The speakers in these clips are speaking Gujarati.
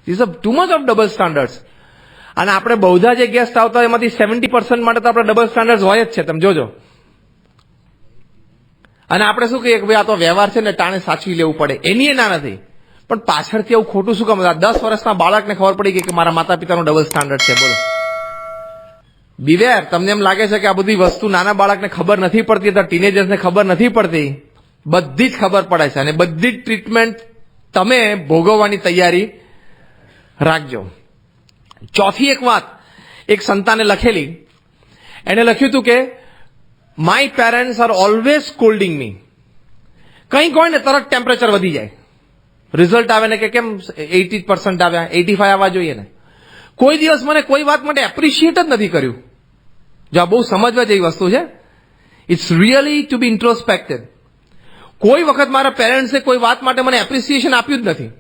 This is too much of double standards. અને આપણે બધા જે ગેસ્ટ આવતા હોય એમાંથી 70% માટે તો આપણે ડબલ સ્ટાન્ડર્ડ હોય જ છે, તમે જોજો. અને આપણે શું કહીએ કે ભાઈ આ તો વ્યવહાર છે ને ટાણે સાચવી લેવું પડે, એની એ ના નથી, પણ પાછળથી એવું ખોટું શું કામ? 10 વર્ષના બાળકને ખબર પડી ગઈ કે મારા માતા પિતાનું ડબલ સ્ટાન્ડર્ડ છે. બોલો, બીવેર. તમને એમ લાગે છે કે આ બધી વસ્તુ નાના બાળકને ખબર નથી પડતી અથવા ટીનેજર્સને ખબર નથી પડતી? બધી જ ખબર પડે છે, અને બધી જ ટ્રીટમેન્ટ તમે ભોગવવાની તૈયારી રાખજો. ચોથી એક વાત એક સંતાને લખેલી, એને લખ્યું હતું કે માય પેરેન્ટ્સ આર ઓલવેઝ સ્કોલ્ડિંગ મી. કંઈક હોય ને તરત ટેમ્પરેચર વધી જાય. રિઝલ્ટ આવે ને કે કેમ 80% આવ્યા, 85 આવવા જોઈએ ને. કોઈ દિવસ મને કોઈ વાત માટે એપ્રિશિએટ જ નથી કર્યું. જો આ બહુ સમજવા જેવી વસ્તુ છે. ઇટ્સ રિયલી ટુ બી ઇન્ટ્રોસ્પેક્ટેડ. કોઈ વખત મારા પેરેન્ટ્સે કોઈ વાત માટે મને એપ્રિસિએશન આપ્યું જ નથી.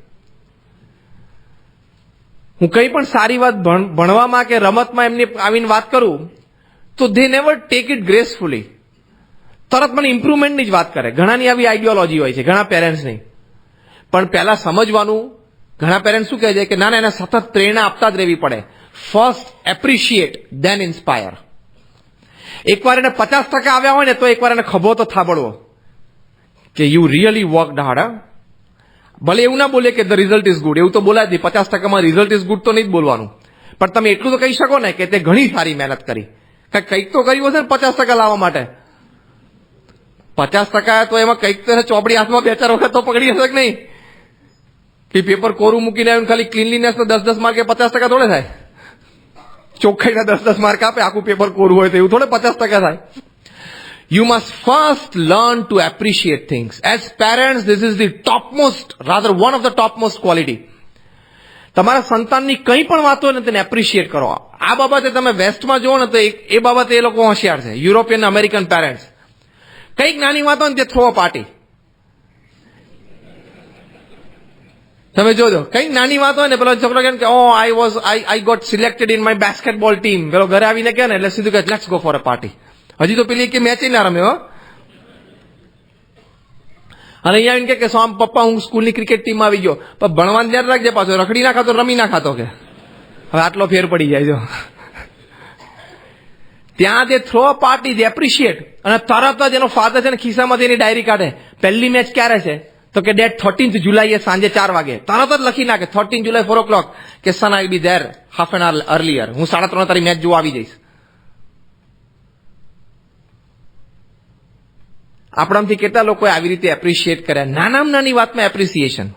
હું કંઈ પણ સારી વાત ભણવામાં કે રમતમાં એમની આવીને વાત કરું તો they never take it gracefully. તરત મને ઇમ્પ્રુવમેન્ટની જ વાત કરે. ઘણાની આવી આઈડિયોલોજી હોય છે, ઘણા પેરેન્ટ્સની. પણ પહેલા સમજવાનું, ઘણા પેરેન્ટ્સ શું કહે છે કે ના ના, એને સતત પ્રેરણા આપતા જ રહેવી પડે. First appreciate, then inspire. એકવાર એને 50% આવ્યા હોય ને તો એકવાર એને ખભો તો થાબડવો કે યુ રિયલી વર્કડ હાર્ડ. ભલે એવું ના બોલે કે ધ રિઝલ્ટ ઇઝ ગુડ, એવું તો બોલાય જ નહીં. 50%માં રિઝલ્ટ ઇઝ ગુડ તો નહીં જ બોલવાનું, પણ તમે એટલું તો કહી શકો ને કે તે ઘણી સારી મહેનત કરી, કંઈક તો કર્યું હશે ને 50% લાવવા માટે. 50% તો એમાં કંઈક તો ચોપડી હાથમાં 2-4 વખત તો પકડી હશે કે નહીં? કે પેપર કોરું મૂકીને આવીને ખાલી ક્લીનલીનેસ તો 10-10 માર્ક એ 50% થોડે થાય. ચોખ્ખાઈના 10-10 માર્ક આપે, આખું પેપર કોરું હોય તો એવું થોડે 50% થાય. You must first learn to appreciate things. As parents, this is the topmost, rather one of the topmost quality. તમારા સંતાનની કંઈ પણ વાત હોય ને તેને એપ્રિશિએટ કરો. આ બાબતે તમે વેસ્ટમાં જુઓ ને તો એ બાબતે એ લોકો હોશિયાર છે, યુરોપિયન અમેરિકન પેરેન્ટ્સ. કંઈક નાની વાત હોય ને તે થ્રો અ પાર્ટી. તમે જોજો, કંઈક નાની વાત હોય ને પેલો છોકરો કહે કે oh I got selected in my basketball team. પેલો ઘરે આવીને કહે ને એટલે સીધું કહે let's go for a party. હજી તો પેલી કે મેચ ના રમ્યો. અને અહીંયા આવીને કે આમ પપ્પા હું સ્કૂલની ક્રિકેટ ટીમમાં આવી ગયો, પણ ભણવાનું ધ્યાન રાખજે, પાછો રખડી ના ખાતો, રમી ના ખાતો. કે હવે આટલો ફેર પડી જાય. જો ત્યાં જે થ્રો અ પાર્ટી, જે એપ્રિશિએટ, અને તરત જ એનો ફાધર છે ને ખિસ્સામાંથી એની ડાયરી કાઢે. પહેલી મેચ ક્યારે છે તો કે ડેટ 13th જુલાઈએ સાંજે 4 વાગે. તરત જ લખી નાખે 13 જુલાઈ 4 o'clock કે son I be there half an hour earlier. હું 3:30 તારી મેચ જોવા આવી જઈશ. આપણામાંથી કેટલા લોકોએ આવી રીતે એપ્રિશિએટ કર્યા? નાનામાં નાની વાતમાં એપ્રિસિએશન,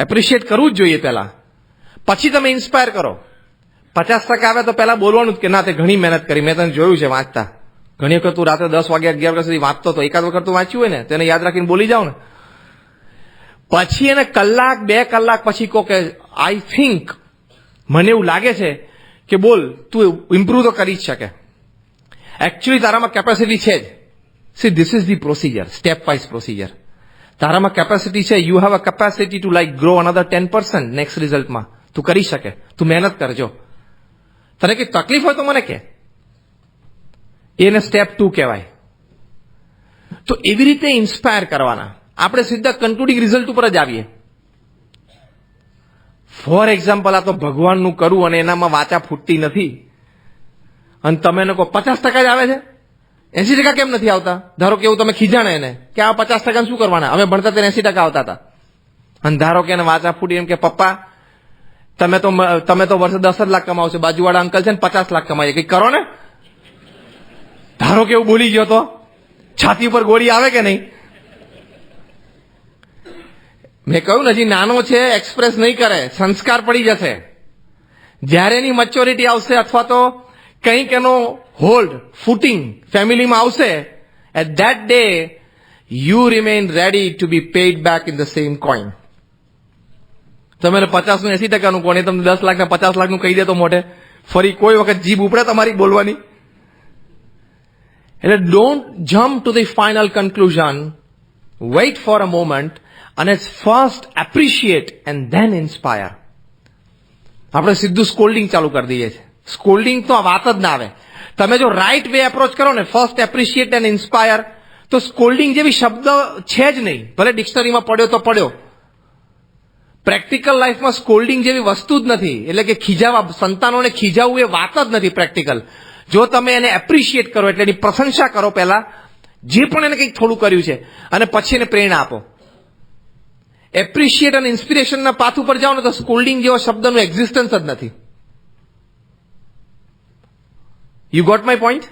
એપ્રિશિએટ કરવું જ જોઈએ પહેલા, પછી તમે ઇન્સ્પાયર કરો. 50% આવે તો પહેલા બોલવાનું જ કે ના તે ઘણી મહેનત કરી, મેં તને જોયું છે વાંચતા. ઘણી વખત તું રાત્રે 10 વાગ્યા 11 વાગ્યા સુધી વાંચતો હતો, એકાદ વખત તું વાંચ્યું હોય ને તેને યાદ રાખીને બોલી જાવ ને. પછી એને કલાક 2 કલાક પછી કહો કે આઈ થિંક, મને એવું લાગે છે કે બોલ, તું ઇમ્પ્રુવ તો કરી જ શકે. એકચ્યુઅલી તારામાં કેપેસિટી છે જ. See, this is the procedure, step-wise procedure. તારામાં કેપેસિટી છે. You have a capacity to like grow another 10% next રિઝલ્ટમાં. તું કરી શકે, તું મહેનત કરજો. તને કઈ તકલીફ હોય તો મને કે. એને સ્ટેપ 2 કહેવાય. તો એવી રીતે ઇન્સ્પાયર કરવાના. આપણે સીધા કન્ક્લુડિંગ રિઝલ્ટ ઉપર જ આવીએ. ફોર એક્ઝામ્પલ, આ તો ભગવાનનું કરવું અને એનામાં વાચા ફૂટતી નથી, અને તમે એને કહો 50% જ આવે છે, 80% કેમ નથી આવતા? ધારો કે એવું તમે ખીજાણે એને કે આ 50% શું કરવાના, અમે ભણતા તેને 80% આવતા હતા. અને ધારો કે એને વાચા ફૂટી એમ કે પપ્પા તમે તો વર્ષે 10 લાખ કમાવશો, બાજુવાળા અંકલ છે ને 50 લાખ કમાઈએ, કઈ કરો ને. ધારો કે એવું બોલી ગયો તો છાતી ઉપર ગોળી આવે કે નહીં? મેં કહ્યું ને, હજી નાનો છે, એક્સપ્રેસ નહીં કરે, સંસ્કાર પડી જશે. જ્યારે એની મેચ્યોરિટી આવશે અથવા તો કંઈક એનો હોલ્ડ, ફૂટિંગ ફેમિલીમાં આવશે, at that day you remain ready to be paid back in the same coin. તમે 50 નું 80% કોને તમને 10 લાખ ને 50 લાખ નું કહી દે તો મોઢે ફરી કોઈ વખત જીભ ઉપડે તમારી બોલવાની? એટલે don't jump to the final conclusion, wait for a moment, અને first appreciate and then inspire. આપણે સીધું સ્કોલ્ડિંગ ચાલુ કરી દઈએ છીએ. સ્કોલ્ડિંગ તો આ વાત જ ના આવે. તમે જો રાઈટ વે એપ્રોચ કરો ને, ફર્સ્ટ એપ્રિશિએટ એન્ડ ઇન્સ્પાયર, તો સ્કોલ્ડિંગ જેવી શબ્દ છે જ નહીં. ભલે ડિક્શનરીમાં પડ્યો તો પડ્યો, પ્રેક્ટિકલ લાઈફમાં સ્કોલ્ડિંગ જેવી વસ્તુ જ નથી. એટલે કે ખીજાવા, સંતાનોને ખીજાવવું એ વાત જ નથી પ્રેક્ટિકલ. જો તમે એને એપ્રિશિએટ કરો, એટલે એની પ્રશંસા કરો પહેલા, જે પણ એને કંઈક થોડું કર્યું છે, અને પછી એને પ્રેરણા આપો. એપ્રિશિએટ અને ઇન્સ્પિરેશનના પાથ ઉપર જાઓ ને તો સ્કોલ્ડિંગ જેવો શબ્દનું એક્ઝિસ્ટન્સ જ નથી. You got my point?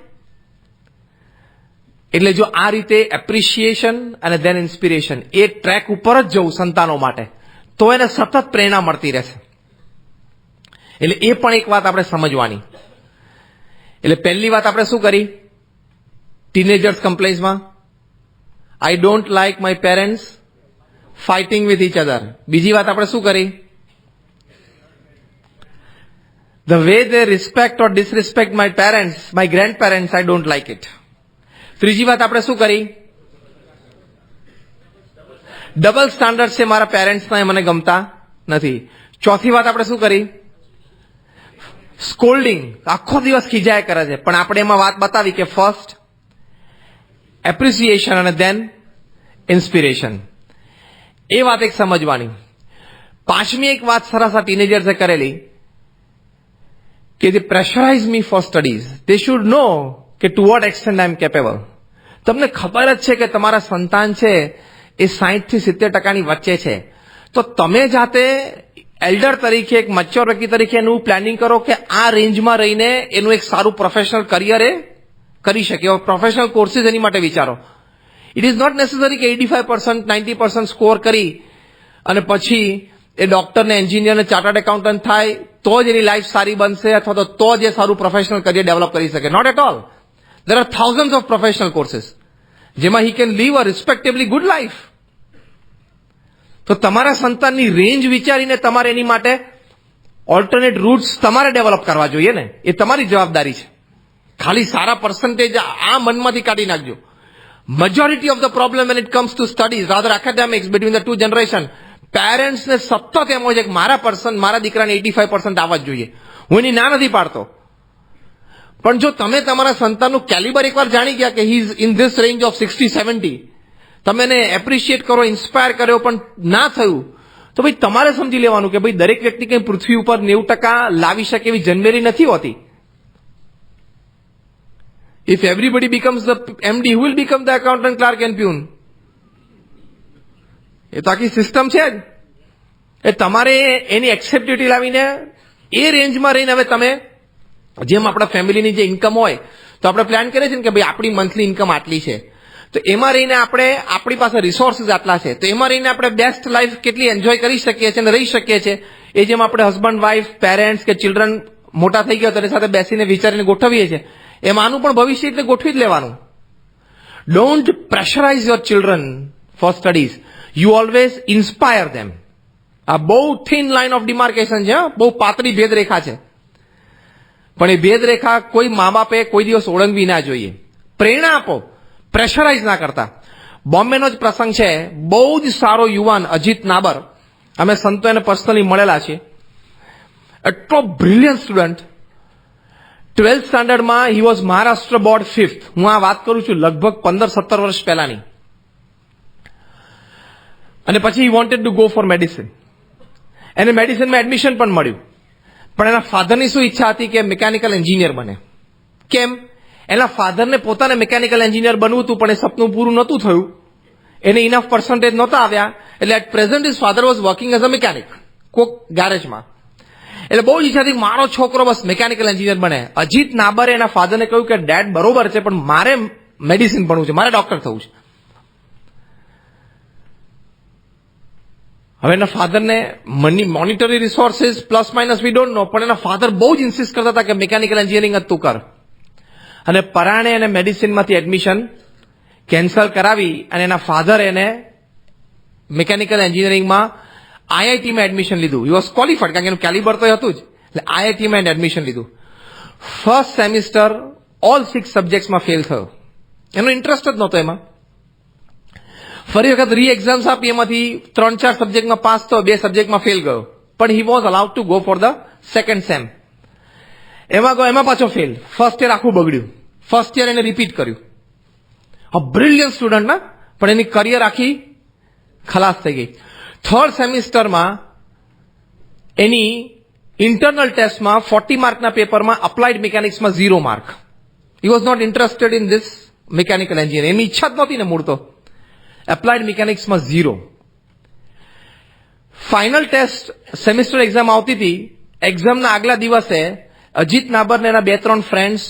એટલે જો આ રીતે એપ્રિશિએશન અને ધેન ઇન્સ્પિરેશન એ ટ્રેક ઉપર જ જવું સંતાનો માટે, તો એને સતત પ્રેરણા મળતી રહેશે. એટલે એ પણ એક વાત આપણે સમજવાની. એટલે પહેલી વાત આપણે શું કરી ટીનેજર્સ કમ્પ્લેન્સમાં? I don't like my parents fighting with each other. બીજી વાત આપણે શું કરી? The way they respect or disrespect my parents, my grandparents, I don't like it. ત્રીજી વાત આપણે શું કરી? ડબલ સ્ટાન્ડર્ડ છે મારા પેરેન્ટ્સના, એ મને ગમતા નથી. ચોથી વાત આપણે શું કરી? સ્કોલ્ડિંગ, આખો દિવસ ખીજાય કરે છે, પણ આપણે એમાં વાત બતાવી કે ફર્સ્ટ એપ્રિસિએશન અને ધેન ઇન્સ્પિરેશન. એ વાત એક સમજવાની. પાંચમી એક વાત સરસ આ ટીનેજર્સે કરેલી કે they pressurize me for studies. They should know કે to what extent I am capable. તમને ખબર જ છે કે તમારા સંતાન છે એ 60 થી 70% વચ્ચે છે, તો તમે જાતે એલ્ડર તરીકે, એક મેચ્યોર વ્યક્તિ તરીકે એનું પ્લાનિંગ કરો કે આ રેન્જમાં રહીને એનું એક સારું પ્રોફેશનલ કરિયર એ કરી શકે. પ્રોફેશનલ કોર્સિસ એની માટે વિચારો. ઇટ ઇઝ નોટ નેસેસરી કે 85%, 90% સ્કોર કરી અને પછી એ ડોક્ટર ને એન્જિનિયર ને ચાર્ટર્ડ એકાઉન્ટન્ટ થાય તો જ એની લાઈફ સારી બનશે, અથવા તો જ એ સારું પ્રોફેશનલ કરિયર ડેવલપ કરી શકે. Not at all. There are thousands of professional courses જેમાં he can live a respectably good life. તો તમારા સંતાનની રેન્જ વિચારીને તમારે એની માટે ઓલ્ટરનેટ રૂટ્સ તમારે ડેવલપ કરવા જોઈએ ને. એ તમારી જવાબદારી છે. ખાલી સારા પર્સન્ટેજ આ મનમાંથી કાઢી નાખજો. Majority of the problem when it comes to studies, rather academics, between the two generation, parents ને સતત એમ હોય છે કે મારા દીકરાને 85% આવવા જ જોઈએ. હું એની ના નથી પાડતો, પણ જો તમે તમારા સંતાનનું કેલિબર એકવાર જાણી ગયા કે he is in this range of 60-70, તમે એને એપ્રિશિએટ કરો, ઇન્સ્પાયર કર્યો, પણ ના થયું, તો ભાઈ તમારે સમજી લેવાનું કે ભાઈ દરેક વ્યક્તિ કંઈ પૃથ્વી ઉપર 90% લાવી શકે એવી જન્મેલી નથી હોતી. If everybody becomes the MD, who will become the accountant, clerk and peon? એ તો આખી સિસ્ટમ છે જ. એ તમારે એની એક્સેપ્ટિવિટી લાવીને એ રેન્જમાં રહીને, હવે તમે જેમ આપણા ફેમિલીની જે ઇન્કમ હોય તો આપણે પ્લાન કરીએ છીએ કે ભાઈ આપણી મંથલી ઇન્કમ આટલી છે, તો એમાં રહીને આપણી પાસે રિસોર્સિસ આટલા છે, તો એમાં રહીને આપણે બેસ્ટ લાઈફ કેટલી એન્જોય કરી શકીએ છીએ અને રહી શકીએ છીએ. એ જેમ આપણે હસબન્ડ, વાઈફ, પેરેન્ટ્સ કે ચિલ્ડ્રન મોટા થઈ ગયા તો એની સાથે બેસીને વિચારીને ગોઠવીએ છીએ, એમ આનું પણ ભવિષ્ય એટલે ગોઠવી જ લેવાનું. Don't pressurise your children for studies, you always inspire them. આ બહુ થિન લાઇન ઓફ ડિમાર્કેશન છે, બહુ પાતળી ભેદરેખા છે, પણ એ ભેદરેખા કોઈ મા બાપે કોઈ દિવસ ઓળંગવી ના જોઈએ. પ્રેરણા આપો, પ્રેશરાઇઝ ના કરતા. બોમ્બેનો જ પ્રસંગ છે. બહુ જ સારો યુવાન અજીત નાબર, અમે સંતો એને પર્સનલી મળેલા છીએ. એટલો બ્રિલિયન્ટ સ્ટુડન્ટ. 12th સ્ટાન્ડર્ડમાં he was Maharashtra board 5th. હું આ વાત કરું છું લગભગ 15-17 વર્ષ પહેલાની. અને પછી he wanted to go four medicine. એને મેડિસિનમાં એડમિશન પણ મળ્યું, પણ એના ફાધરની શું ઈચ્છા હતી કે મિકેનિકલ એન્જિનિયર બને. કેમ? એના ફાધરને પોતાને મિકેનિકલ એન્જિનિયર બનવું હતું, પણ એ સપનું પૂરું નહોતું થયું. એને ઇનફ પર્સન્ટેજ નહોતા આવ્યા, એટલે at present his father was working as a mechanic કોક ગેરેજમાં. એટલે બહુ જ ઈચ્છા હતી મારો છોકરો બસ મિકેનિકલ એન્જિનિયર બને. અજીત નાબરે એના ફાધરને કહ્યું કે ડેડ બરોબર છે, પણ મારે મેડિસિન ભણવું છે, મારે ડોક્ટર થવું છે. હવે એના ફાધરને monetary resources plus minus we don't know, પણ એના ફાધર બહુ જ ઇન્સિસ્ટ કરતા હતા કે મિકેનિકલ એન્જિનિયરિંગ જ તું કર. અને પરાણે એને મેડિસિનમાંથી એડમિશન કેન્સલ કરાવી અને એના ફાધર એને મિકેનિકલ એન્જિનિયરિંગમાં આઈઆઈટીમાં એડમિશન લીધું. હી વોઝ ક્વોલિફાઈડ, કારણ કે એનું કેલિબર તો હતું જ, એટલે આઈઆઈટીમાં એડમિશન લીધું. ફર્સ્ટ સેમિસ્ટર ઓલ 6 સબ્જેક્ટ્સમાં ફેલ થયો. એનો ઇન્ટરેસ્ટ જ નહોતો એમાં. ફરી વખત રી એક્ઝામ્સ આપી, એમાંથી 3-4 સબ્જેક્ટમાં પાસ થયો, 2 સબ્જેક્ટમાં ફેલ ગયો. પણ he was allowed to go for the second sem. એમાં પાછો ફેલ. ફર્સ્ટ યર આખું બગડ્યું. ફર્સ્ટ યર એને રિપીટ કર્યું. બ્રિલિયન્ટ સ્ટુડન્ટ ના, પણ એની કરિયર આખી ખલાસ થઈ ગઈ. થર્ડ સેમિસ્ટરમાં એની ઇન્ટરનલ ટેસ્ટમાં 40 માર્કના પેપરમાં અપ્લાઇડ મિકેનિક્સમાં 0 mark. He was not interested in this mechanical engineer. એની ઈચ્છા જ નહોતી ને મૂળ તો. એપ્લાઇડ મિકેનિક્સમાં 0. ફાઇનલ ટેસ્ટ સેમિસ્ટર એક્ઝામ આવતી હતી. એક્ઝામના આગલા દિવસે અજીત નાબર ને એના 2-3 ફ્રેન્ડ્સ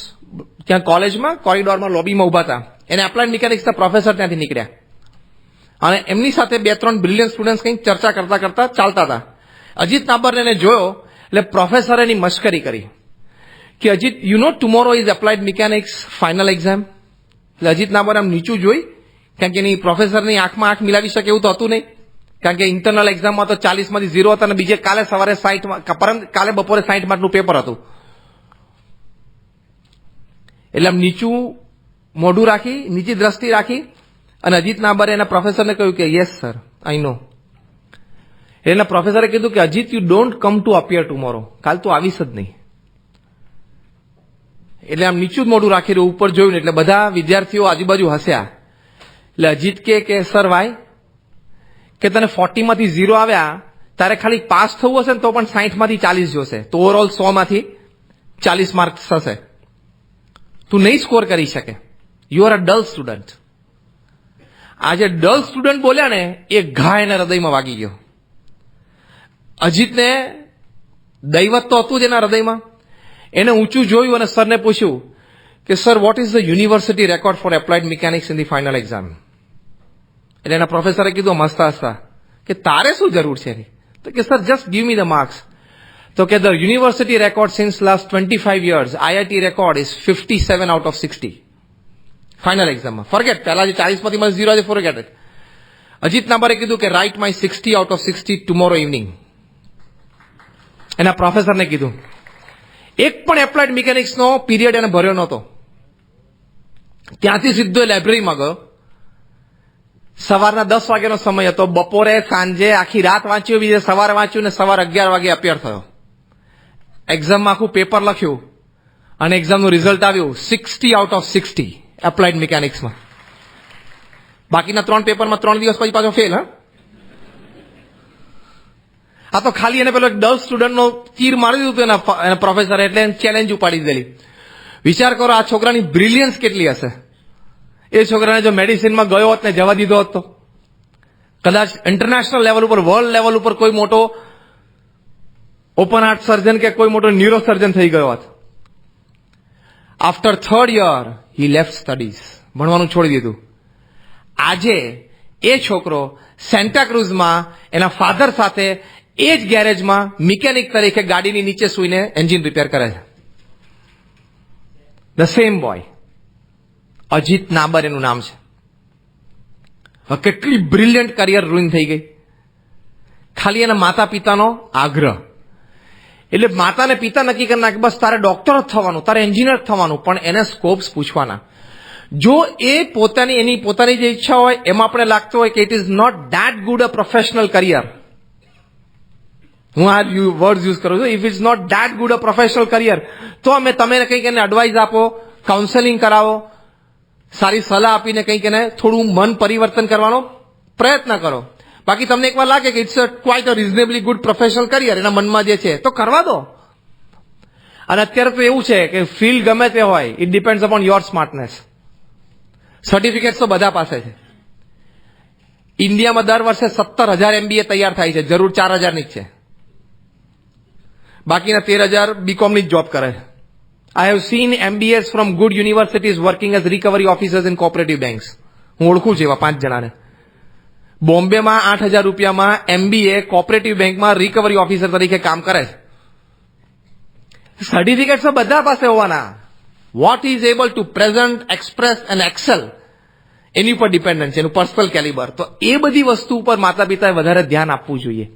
ત્યાં કોલેજમાં કોરિડોરમાં લોબીમાં ઉભા હતા. એને એપ્લાઇડ મિકેનિક્સના પ્રોફેસર ત્યાંથી નીકળ્યા અને એમની સાથે 2-3 બ્રિલિયન્ટ સ્ટુડન્ટ્સ કંઈક ચર્ચા કરતા કરતા ચાલતા હતા. અજીત નાબરને એને જોયો એટલે પ્રોફેસરે એની મશ્કરી કરી કે Ajit, you know tomorrow is applied mechanics final exam. એટલે અજીત નાબર આમ નીચું જોઈ, કારણ કે એની પ્રોફેસરની આંખમાં આંખ મિલાવી શકે એવું તો હતું નહીં, કારણ કે ઇન્ટરનલ એક્ઝામમાં તો 40 માંથી 0 હતા અને બીજે કાલે સવારે 60, કાલે બપોરે 60 માર્કનું પેપર હતું. એટલે આમ નીચું મોઢું રાખી, નીચી દ્રષ્ટિ રાખી અને અજીત નાબરે એના પ્રોફેસરને કહ્યું કે યસ સર, આઈ નો. એટલે પ્રોફેસરે કીધું કે Ajit, you don't come to appear tomorrow. કાલ તું આવીશ જ નહીં. એટલે આમ નીચું જ મોઢું રાખી રહ્યું, ઉપર જોયું એટલે બધા વિદ્યાર્થીઓ આજુબાજુ હસ્યા. એટલે અજીત કે સર વાય, કે તને 40 માંથી 0 આવ્યા, તારે ખાલી પાસ થવું હશે ને તો પણ 60 માંથી 40 જોશે, તો ઓવરઓલ 100 માંથી 40 માર્ક થશે. તું નહીં સ્કોર કરી શકે. You are a dull student. આ જે ડલ સ્ટુડન્ટ બોલ્યા ને એ ઘા એના હૃદયમાં વાગી ગયો. અજીતને દૈવત તો હતું જ એના હૃદયમાં. એને ઊંચું જોયું અને સરને પૂછ્યું કે sir, what is the university record for applied mechanics in the final exam. એટલે એના પ્રોફેસરે કીધું હસતા હસતા કે તારે શું જરૂર છે? તો કે sir, just give me the marks. તો કે the university record since last 25 years, IIT record is 57 out of 60 final એક્ઝામમાં. ફોરગેટ, પહેલા જે 40 માંથી 0 છે, ફોરગેટ ઇટ. અજીત નાબરે કીધું કે write my 60 out of 60 tomorrow evening. એના પ્રોફેસરને કીધું. એક પણ એપ્લાઇડ મિકેનિક્સનો પીરિયડ એને ભર્યો નહોતો. ત્યાંથી સીધો લાઇબ્રેરીમાં ગયો. સવારના 10 વાગ્યાનો સમય હતો. બપોરે, સાંજે આખી રાત વાંચ્યું, બીજે સવારે વાંચ્યું ને સવારે 11 વાગે અપિયર થયો. એક્ઝામમાં આખું પેપર લખ્યું અને એક્ઝામનું રિઝલ્ટ આવ્યું 60 out of 60 એપ્લાઇડ મિકેનિક્સમાં. બાકીના 3 પેપરમાં 3 દિવસ પછી પાછો ફેલ. આ તો ખાલી એને પેલો એક ડલ સ્ટુડન્ટનો તીર મારી દીધું એના પ્રોફેસરે, એટલે એને ચેલેન્જ ઉપાડી દીધેલી. વિચાર કરો આ છોકરાની બ્રિલિયન્સ કેટલી હશે. એ છોકરાને જો મેડિસિનમાં ગયો હોત ને જવા દીધો હોત તો કદાચ ઇન્ટરનેશનલ લેવલ ઉપર, વર્લ્ડ લેવલ ઉપર કોઈ મોટો ઓપન હાર્ટ સર્જન કે કોઈ મોટો ન્યુરો સર્જન થઈ ગયો હોત. આફ્ટર 3rd year હી લેફ્ટ સ્ટડીઝ. ભણવાનું છોડી દીધું. આજે એ છોકરો સેન્ટા ક્રુઝમાં એના ફાધર સાથે એ જ ગેરેજમાં મિકેનિક તરીકે ગાડીની નીચે સૂઈને એન્જિન રિપેર કરે છે. ધ સેમ બોય, અજીત નાબર એનું નામ છે. હવે કેટલી બ્રિલિયન્ટ કરિયર રૂઇન થઈ ગઈ. ખાલી એના માતા પિતાનો આગ્રહ. એટલે માતા ને પિતા નક્કી કરી નાખે બસ તારે ડોક્ટર જ થવાનું, તારે એન્જિનિયર થવાનું, પણ એને સ્કોપ્સ પૂછવાના. જો એ એની પોતાની જે ઈચ્છા હોય એમાં આપણે લાગતું હોય કે it is not that good a professional career, હું આ વર્ડ યુઝ કરું છું, if is not that good a professional career, તો અમે તમે કંઈક એને એડવાઇસ આપો, કાઉન્સેલિંગ કરાવો, સારી સલાહ આપીને કંઈક એને થોડું મન પરિવર્તન કરવાનો પ્રયત્ન કરો. બાકી તમને એકવાર લાગે કે it's quite a reasonably good professional career, એના મનમાં જે છે તો કરવા દો. અને અત્યારે તો એવું છે કે ફિલ્ડ ગમે તે હોય, it depends upon your smartness. Certificate તો બધા પાસે છે. ઇન્ડિયામાં દર વર્ષે 17,000 MBA તૈયાર થાય છે, જરૂર 4,000 ની જ છે. બાકીના 13,000 બીકોમની જ જોબ કરે છે. I have seen MBAs from good universities working as recovery officers in cooperative banks. હું ઓળખું છું એવા 5 જણાને. બોમ્બેમાં 8,000 રૂપિયામાં MBA કોઓપરેટિવ બેંકમાં રિકવરી ઓફિસર તરીકે કામ કરે છે. સર્ટિફિકેટ્સ તો બધા પાસે હોવાના. What is able to present, express and excel, એની ઉપર ડિપેન્ડન્ટ છે, એનું પર્સનલ કેલિબર. તો એ બધી વસ્તુ ઉપર માતા પિતાએ વધારે ધ્યાન આપવું જોઈએ.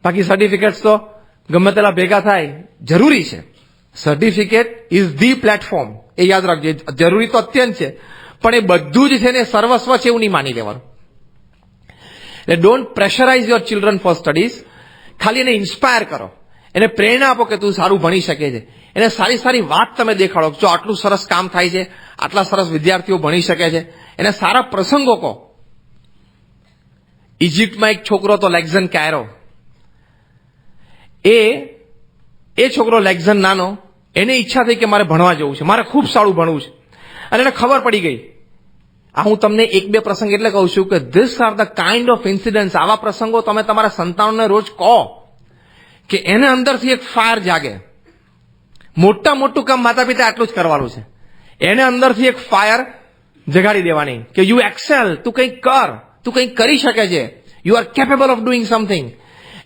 બાકી સર્ટિફિકેટ્સ તો ગમે તેલા ભેગા થાય, જરૂરી છે. સર્ટિફિકેટ ઇઝ ધી પ્લેટફોર્મ, એ યાદ રાખજો. જરૂરી તો અત્યંત છે, પણ એ બધું જ છે ને સર્વસ્વ છે એવું નહીં માની લેવાનું. એટલે don't pressurise your children for studies. ખાલી એને ઇન્સ્પાયર કરો, એને પ્રેરણા આપો કે તું સારું ભણી શકે છે. એને સારી સારી વાત તમે દેખાડો, જો આટલું સરસ કામ થાય છે, આટલા સરસ વિદ્યાર્થીઓ ભણી શકે છે. એને સારા પ્રસંગો કહો. ઇજિપ્તમાં એક છોકરો હતો લેક્ઝન કાયરો. એ છોકરો લેક્ઝન નાનો, એને ઈચ્છા થઈ કે મારે ભણવા જવું છે, મારે ખૂબ સારું ભણવું છે, અને એને ખબર પડી ગઈ. આ હું તમને એક બે પ્રસંગ એટલે કહું છું કે this are the kind of incidents. આવા પ્રસંગો તમે તમારા સંતાનોને રોજ કહો કે એને અંદરથી એક ફાયર જાગે. મોટું કામ માતા પિતા આટલું જ કરવાનું છે, એને અંદરથી એક ફાયર જગાડી દેવાની કે યુ એક્સેલ, તું કંઈક કર, તું કંઈક કરી શકે છે, you are capable of doing something.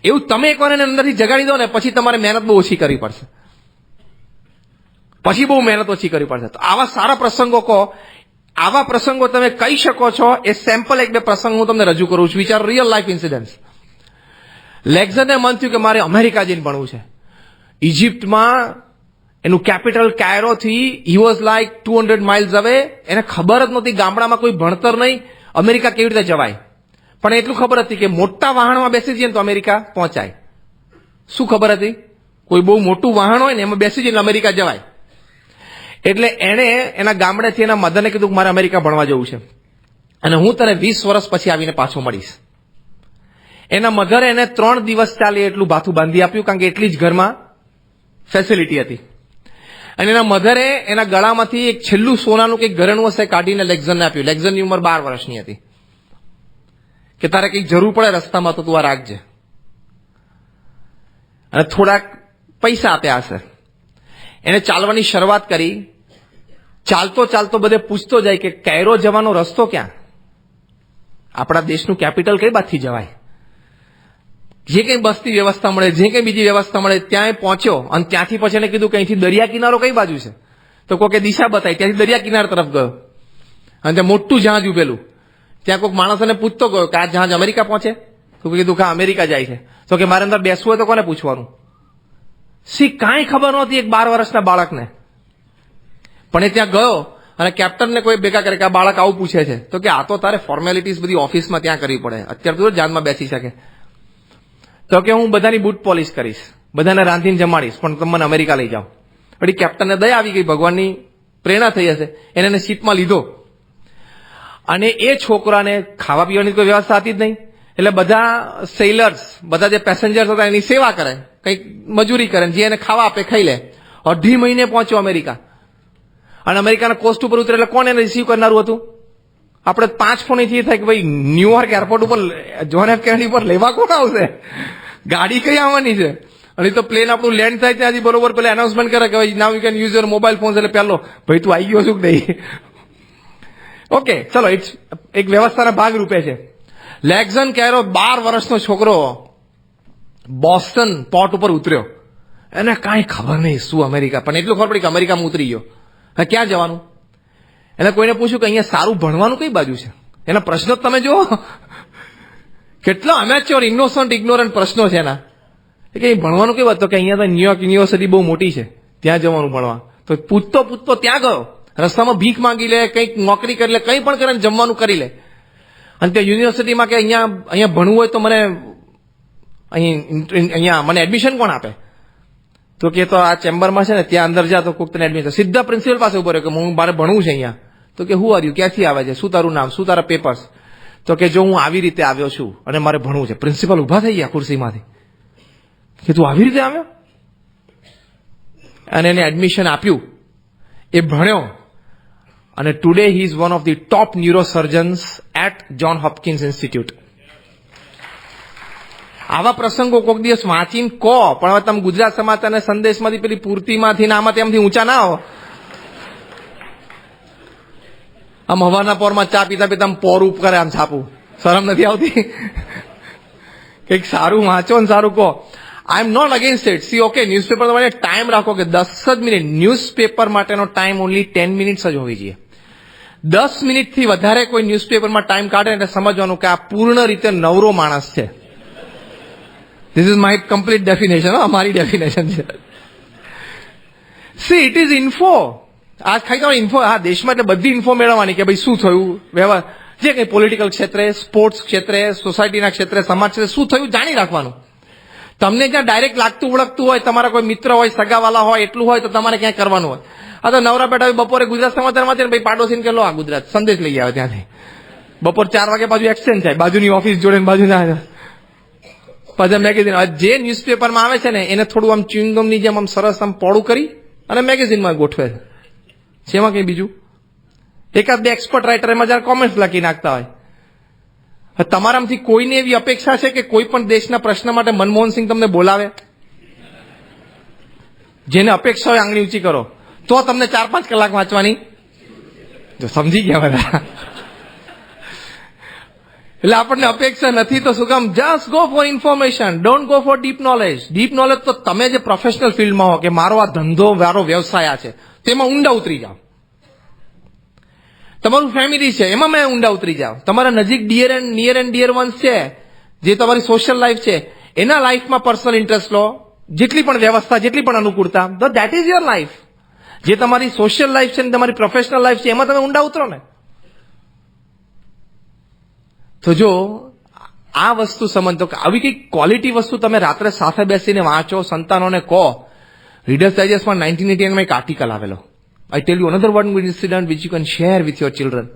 એવું તમે એકવાર એને અંદરથી જગાડી દો ને, પછી તમારે મહેનત બહુ ઓછી કરવી પડશે, પછી બહુ મહેનત ઓછી કરવી પડશે. તો આવા સારા પ્રસંગો કહો. આવા પ્રસંગો તમે કહી શકો છો. એ સેમ્પલ એક બે પ્રસંગ હું તમને રજૂ કરું છું, which are real life incidents. લેક્ઝરને મન થયું કે મારે અમેરિકા જઈને ભણવું છે. ઇજિપ્તમાં એનું કેપિટલ કાયરોથી he was like 200 miles away. એને ખબર જ નહોતી, ગામડામાં કોઈ ભણતર નહીં, અમેરિકા કેવી રીતે જવાય. પણ એટલું ખબર હતી કે મોટા વાહનમાં બેસી જઈએ તો અમેરિકા પહોંચાય. શું ખબર હતી? કોઈ બહુ મોટું વાહન હોય ને એમાં બેસી જઈને અમેરિકા જવાય. એટલે એણે એના ગામડેથી એના મધરને કીધું કે મારે અમેરિકા ભણવા જવું છે અને હું તને 20 વર્ષ પછી આવીને પાછો મળીશ. એના મધરે એને 3 દિવસ ચાલે એટલું ભાથું બાંધી આપ્યું, કારણ કે એટલી જ ઘરમાં ફેસિલિટી હતી. અને એના મધરે એના ગળામાંથી એક છેલ્લું સોનાનું કંઈક ઘરેણું હશે કાઢીને લેક્ઝરને આપ્યું. લેક્ઝરની ઉંમર 12 વર્ષની હતી. કે તારે કંઈક જરૂર પડે રસ્તામાં તો તું આ રાખજે. અને થોડાક પૈસા આપ્યા હશે. એને ચાલવાની શરૂઆત કરી. ચાલતો બધે પૂછતો જાય કે કાયરો જવાનો રસ્તો ક્યાં, આપણા દેશનું કેપિટલ કઈ બાજુથી જવાય. જે કંઈ બસની વ્યવસ્થા મળે, જે કંઈ બીજી વ્યવસ્થા મળે ત્યાં પહોંચ્યો. અને ત્યાંથી પછી એને કીધું કે અહીંથી દરિયા કિનારો કઈ બાજુ છે, તો કોકે દિશા બતાવી, ત્યાંથી દરિયા કિનારા તરફ ગયો. અને ત્યાં મોટું જહાજ ઉભેલું, ત્યાં કોઈક માણસ એને પૂછતો ગયો કે આ જહાજ અમેરિકા પહોંચે? તો કીધું કે અમેરિકા જાય છે. તો કે મારે અંદર બેસવું હોય તો કોને પૂછવાનું? કાંઈ ખબર નહોતી એક 12 વર્ષના બાળકને. પણ એ ત્યાં ગયો અને કેપ્ટનને કોઈ ભેગા કરે કે આ બાળક આવું પૂછે છે. તો કે આ તો તારે ફોર્મેલિટીઝ બધી ઓફિસમાં ત્યાં કરવી પડે, અત્યારે તો જાનમાં બેસી શકે. તો કે હું બધાની બૂટ પોલિશ કરીશ, બધાને રાંધીને જમાડીશ, પણ તમે મને અમેરિકા લઈ જાઓ. પછી કેપ્ટનને દયા આવી ગઈ, ભગવાનની પ્રેરણા થઈ હશે, એને સીટમાં લીધો. અને એ છોકરાને ખાવા પીવાની કોઈ વ્યવસ્થા હતી જ નહીં. એટલે બધા સેલર્સ, બધા જે પેસેન્જર્સ હતા એની સેવા કરે, કંઈક મજૂરી કરે, જે એને ખાવા આપે ખાઈ લે. 2.5 મહિને પહોંચ્યો અમેરિકા. અને અમેરિકાના કોસ્ટ ઉપર ઉતરે એટલે કોણ એને રિસીવ કરનારું હતું? આપણે 5 ફોન થી થાય કે ભાઈ ન્યુયોર્ક એરપોર્ટ ઉપર જોન એફ કેનેડી પર લેવા કોણ આવશે? ગાડી કઈ આવવાની છે? અને તો પ્લેન આપણું લેન્ડ થાય ત્યાંથી બરોબર પેલા એનાઉન્સમેન્ટ કરે કે ભાઈ now you can use your mobile phones. એટલે પહેલો ભાઈ તું આવી ગયો છું કે નહીં? ઓકે ચલો, એક વ્યવસ્થાના ભાગ રૂપે છે. લેક્ઝન કાયરો 12 વર્ષનો છોકરો બોસ્ટન પોર્ટ ઉપર ઉતર્યો. એને કાંઈ ખબર નહીં શું અમેરિકા, પણ એટલું ખબર પડી કે અમેરિકામાં ઉતરી ગયો. હવે ક્યાં જવાનું? એને કોઈને પૂછ્યું કે અહીંયા સારું ભણવાનું કઈ બાજુ છે? એના પ્રશ્નો તમે જુઓ, કેટલા અમેચ્યોર, ઇનોસન્ટ, ઇગ્નોરન્ટ પ્રશ્નો છે એના. કે ભણવાનું કઈ વાત? તો કે અહીંયા તો ન્યુયોર્ક યુનિવર્સિટી બહુ મોટી છે, ત્યાં જવાનું ભણવા. તો પૂછતો ત્યાં ગયો. રસ્તામાં ભીખ માંગી લે, કંઈક નોકરી કરી લે, કંઈ પણ કરે, જમવાનું કરી લે. અને ત્યાં યુનિવર્સિટીમાં કે અહીંયા ભણવું હોય તો મને અહીંયા મને એડમિશન કોણ આપે? તો કે તો આ ચેમ્બરમાં છે ને, ત્યાં અંદર જા તો કોક તને એડમિશન. સીધા પ્રિન્સિપલ પાસે ઉભો રહ્યો કે મારે ભણવું છે અહીંયા. તો કે હું આવ્યું, ક્યાંથી આવે છે, શું તારું નામ, શું તારા પેપર્સ? તો કે જો હું આવી રીતે આવ્યો છું અને મારે ભણવું છે. પ્રિન્સિપલ ઉભા થઈ ગયા ખુરશીમાંથી કે તું આવી રીતે આવ્યો? અને એને એડમિશન આપ્યું, એ ભણ્યો. અને today he is one of the top neurosurgeons at John Hopkins institute. આવા પ્રસંગો કોઈક દિવસ વાંચીને કહો. પણ હવે તમે ગુજરાત સમાચારના સંદેશમાંથી પેલી પૂર્તિમાંથી ને આમાં તેમથી ઊંચા ના હો. આમ હવાના પોરમાં ચા પીતા પોર કરે, આમ છાપું, શરમ નથી આવતી? કંઈક સારું વાંચો ને સારું કહો. I am not against it. See okay, newspaper તમારે ટાઈમ રાખો કે 10 જ મિનિટ. ન્યૂઝપેપર માટેનો ટાઈમ ઓનલી 10 મિનિટ્સ જ હોવી જોઈએ. 10 મિનિટથી વધારે કોઈ ન્યૂઝપેપરમાં ટાઈમ કાઢે એટલે સમજવાનું કે આ પૂર્ણ રીતે નવરો માણસ છે. This is my complete definition. અમારી ડેફિનેશન છે. C it is info. આજ ખાઈ તો ઇન્ફો. હા, દેશમાં એટલે બધી ઇન્ફો મેળવવાની કે ભાઈ શું થયું, વ્યવહાર, જે કંઈ પોલિટિકલ ક્ષેત્રે, સ્પોર્ટ્સ ક્ષેત્રે, સોસાયટીના ક્ષેત્રે, સમાજ ક્ષેત્રે શું થયું જાણી રાખવાનું. તમને જ્યાં ડાયરેક્ટ લાગતું ઓળખતું હોય, તમારા કોઈ મિત્ર હોય, સગાવાલા હોય, એટલું હોય તો તમારે ક્યાંય કરવાનું હોય. આ તો નવરા બેઠા બપોરે ગુજરાત સમાચારમાં છે ને ભાઈ પાડોશીને કે લો આ ગુજરાત સંદેશ લઈ આવે, ત્યાંથી બપોર 4 વાગે બાજુ એક્સચેન્જ થાય, બાજુની ઓફિસ જોડે બાજુના. પછી મેગેઝિન જે ન્યૂઝપેપરમાં આવે છે ને એને થોડું આમ ચ્યુઇંગમની જેમ આમ સરસ આમ પોળું કરી અને મેગેઝિનમાં ગોઠવે છે. એમાં કઈ બીજું એકાદ બે એક્સપર્ટ રાઇટર એમાં જયારે કોમેન્ટ્સ લખી નાખતા હોય. તમારામાંથી કોઈને એવી અપેક્ષા છે કે કોઈ પણ દેશના પ્રશ્ન માટે મનમોહનસિંહ તમને બોલાવે? જેને અપેક્ષા હોય આંગળી ઊંચી કરો તો તમને 4-5 કલાક વાંચવાની. જો સમજી ગયા બધા. એટલે આપણને અપેક્ષા નથી તો શું કામ? Just go for information, don't go for deep knowledge. Deep knowledge તો તમે જે પ્રોફેશનલ ફિલ્ડમાં હો કે મારો આ ધંધો મારો વ્યવસાય છે તેમાં ઊંડા ઉતરી જાઓ. તમારું ફેમિલી છે એમાં મેં ઊંડા ઉતરી જાઓ. તમારા નજીક નિયર એન્ડ ડિયર વન્સ છે જે તમારી સોશિયલ લાઈફ છે એના લાઈફમાં પર્સનલ ઇન્ટરેસ્ટ લો. જેટલી પણ વ્યવસ્થા, જેટલી પણ અનુકૂળતા, ધેટ ઇઝ યોર લાઈફ. જે તમારી સોશિયલ લાઈફ છે ને તમારી પ્રોફેશનલ લાઈફ છે એમાં તમે ઊંડા ઉતરો ને. તો જો આ વસ્તુ સમજો કે આવી કઈ ક્વોલિટી વસ્તુ તમે રાત્રે સાથે બેસીને વાંચો, સંતાનોને કહો. રીડર્સ ડાયજેસ્ટમાં 1989 માં એક આર્ટિકલ આવેલો. I tell you another one incident which you can share with your children.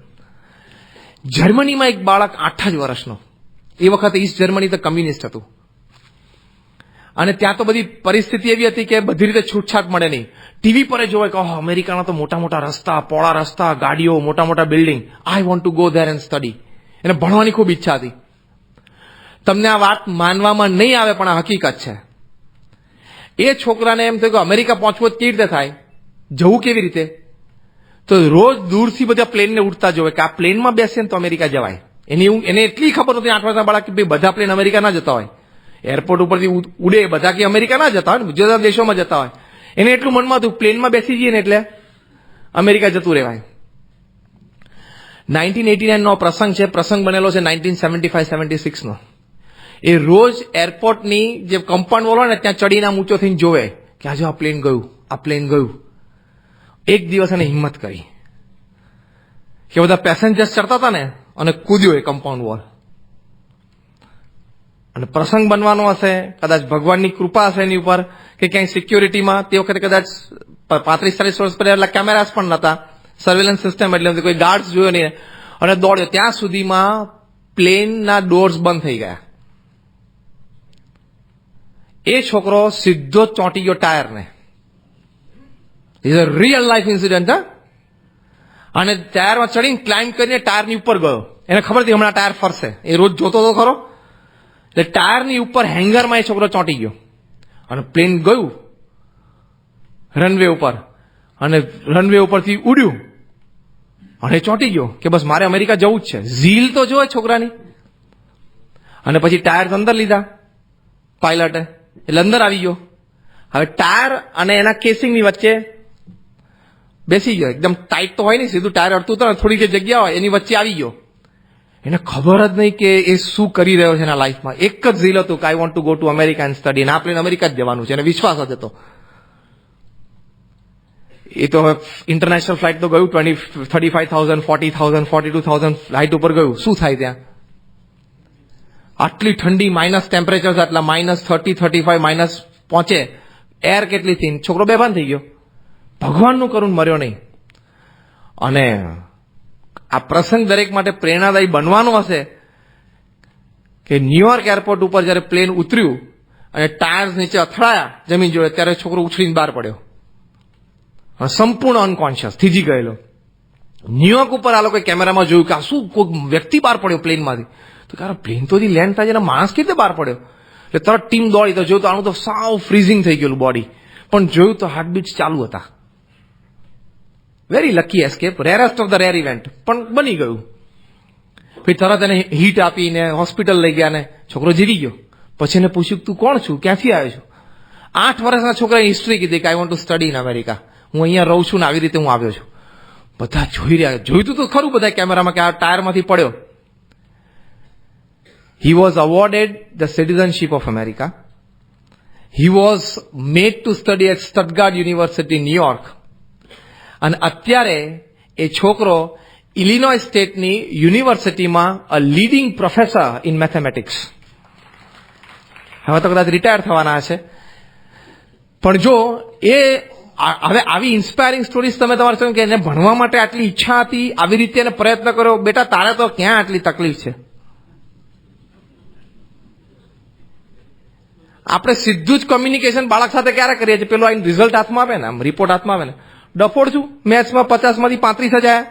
જર્મનીમાં એક બાળક 8 જ વર્ષનો, એ વખતે ઈસ્ટ જર્મની તો કમ્યુનિસ્ટ હતું અને ત્યાં તો બધી પરિસ્થિતિ એવી હતી કે બધી રીતે છૂટછાટ મળે નહીં. ટીવી પર જોવે કે અમેરિકાના તો મોટા મોટા રસ્તા, પોળા રસ્તા, ગાડીઓ, મોટા મોટા building. I want to go there and study. એને ભણવાની ખૂબ ઈચ્છા હતી. તમને આ વાત માનવામાં નહીં આવે પણ આ હકીકત છે. એ છોકરાને એમ થયું કે અમેરિકા પહોંચવું કેવી રીતે થાય, જવું કેવી રીતે? તો રોજ દૂરથી બધા પ્લેનને ઉડતા જોવે કે આ પ્લેનમાં બેસે ને તો અમેરિકા જવાય. એને એટલી ખબર હતી 8 વર્ષના બાળક કે ભાઈ બધા પ્લેન અમેરિકા ના જતા હોય. એરપોર્ટ ઉપરથી ઉડે બધા કે અમેરિકા ના જતા હોય, બીજા દેશોમાં જતા હોય. એને એટલું મનમાં હતું પ્લેનમાં બેસી જઈએ ને એટલે અમેરિકા જતું રહેવાય. 1989 નો પ્રસંગ છે. પ્રસંગ બનેલો છે 1975-76 નો. એ રોજ એરપોર્ટની જે કમ્પાઉન્ડ વોલ હોય ને ત્યાં ચડીને ઊંચો થઈને જોવે કે આજે આ પ્લેન ગયું, આ પ્લેન ગયું. એક દિવસ એને હિંમત કરી કે બધા પેસેન્જર્સ ચડતા હતા ને અને કૂદ્યો એ કમ્પાઉન્ડ વોલ. અને પ્રસંગ બનવાનો હશે, કદાચ ભગવાનની કૃપા હશે એની ઉપર કે ક્યાંય સિક્યોરિટીમાં તે વખતે કદાચ 35-40 વર્ષ પહેલા એટલા કેમેરાસ પણ નહોતા, સર્વેલન્સ સિસ્ટમ એટલે કોઈ ગાર્ડ્સ જોયો નહીં અને દોડ્યો. ત્યાં સુધીમાં પ્લેનના ડોર્સ બંધ થઈ ગયા. એ છોકરો સીધો ચોંટી ગયો ટાયરને. Is a real life incident. અને ટાયરમાં ચડીને ક્લાઇમ્બ કરીને ટાયરની ઉપર ગયો. એને ખબર હતી હમણાં ટાયર ફરશે, એ રોજ જોતો હતો ખરો. એટલે ટાયરની ઉપર હેંગરમાં એ છોકરો ચોંટી ગયો અને પ્લેન ગયું રનવે ઉપર અને રનવે ઉપરથી ઉડ્યું અને ચોંટી ગયો કે બસ મારે અમેરિકા જવું જ છે. ઝીલ તો જોવે છોકરાની. અને પછી ટાયર અંદર લીધા પાયલટે, એટલે અંદર આવી ગયો. હવે ટાયર અને એના કેસિંગની વચ્ચે બેસી ગયો. એકદમ ટાઈટ તો હોય નહીં, સીધું ટાયર અડતું તો થોડી જે જગ્યા હોય એની વચ્ચે આવી ગયો. એને ખબર જ નહીં કે એ શું કરી રહ્યો છે એના લાઈફમાં. એક જ ઝીલ હતું કે I want to go to America and study. આ પ્લેન અમેરિકા જ જવાનું છે એને વિશ્વાસ જ હતો. એ તો હવે ઇન્ટરનેશનલ ફ્લાઇટ તો ગયું 35,000, 40,000, 42,000 ફ્લાઇટ ઉપર ગયું. શું થાય ત્યાં? આટલી ઠંડી, માઇનસ ટેમ્પરેચર, આટલા -30, 35 માઇનસ પહોંચે. એર કેટલી થઈને છોકરો બેભાન થઈ ગયો. ભગવાનનું કરુણ મર્યો નહીં. અને આ પ્રસંગ દરેક માટે પ્રેરણાદાયી બનવાનો હશે કે ન્યુયોર્ક એરપોર્ટ ઉપર જયારે પ્લેન ઉતર્યું અને ટાયર્સ નીચે અથડાયા જમીન જોડે, ત્યારે છોકરો ઉછળીને બહાર પડ્યો. સંપૂર્ણ અનકોન્શિયસ, થીજી ગયેલો. ન્યુયોર્ક ઉપર આ લોકોએ કેમેરામાં જોયું કે આ શું કોઈ વ્યક્તિ બહાર પડ્યો પ્લેનમાંથી. તો કારણ પ્લેન તો લેન્ડ થાય છે, માણસ કેવી રીતે બહાર પડ્યો? એટલે તરત ટીમ દોડી. તો જોયું તો આનું તો સાવ ફ્રીઝિંગ થઈ ગયેલું બોડી, પણ જોયું તો હાર્ટબીટ્સ ચાલુ હતા. Very lucky escape, rarest of the rare event, પણ બની ગયું. પછી તરત એને હીટ આપીને હોસ્પિટલ લઈ ગયા ને છોકરો જીવી ગયો. પછી એને પૂછ્યું તું કોણ છું, ક્યાંથી આવ્યો છું? 8 વર્ષના છોકરાએ હિસ્ટ્રી કીધી કે I want to study in America. હું અહીંયા રહું છું ને આવી રીતે હું આવ્યો છું. બધા જોઈ રહ્યા, જોયું તો ખરું બધા કેમેરામાં કે આ ટાયરમાંથી પડ્યો. He was awarded the citizenship of America. He was made to study at Stuttgart University, New York. અને અત્યારે એ છોકરો ઇલિનોય સ્ટેટની યુનિવર્સિટીમાં અ લીડિંગ પ્રોફેસર ઇન મેથેમેટિક્સ. હવે તો કદાચ રિટાયર થવાના છે. પણ જો એ હવે આવી ઇન્સ્પાયરિંગ સ્ટોરીઝ તમે તમારે કહ્યું કે એને ભણવા માટે આટલી ઈચ્છા હતી, આવી રીતે એને પ્રયત્ન કર્યો. બેટા તારે તો ક્યાં આટલી તકલીફ છે? આપણે સીધું જ કમ્યુનિકેશન બાળક સાથે ક્યારે કરીએ છીએ? પેલો આઈને રિઝલ્ટ હાથમાં આવે ને, આમ રિપોર્ટ હાથમાં આવે ને, ડફોડ છું મેથ્સમાં 50 માંથી 35 જ આવ્યા.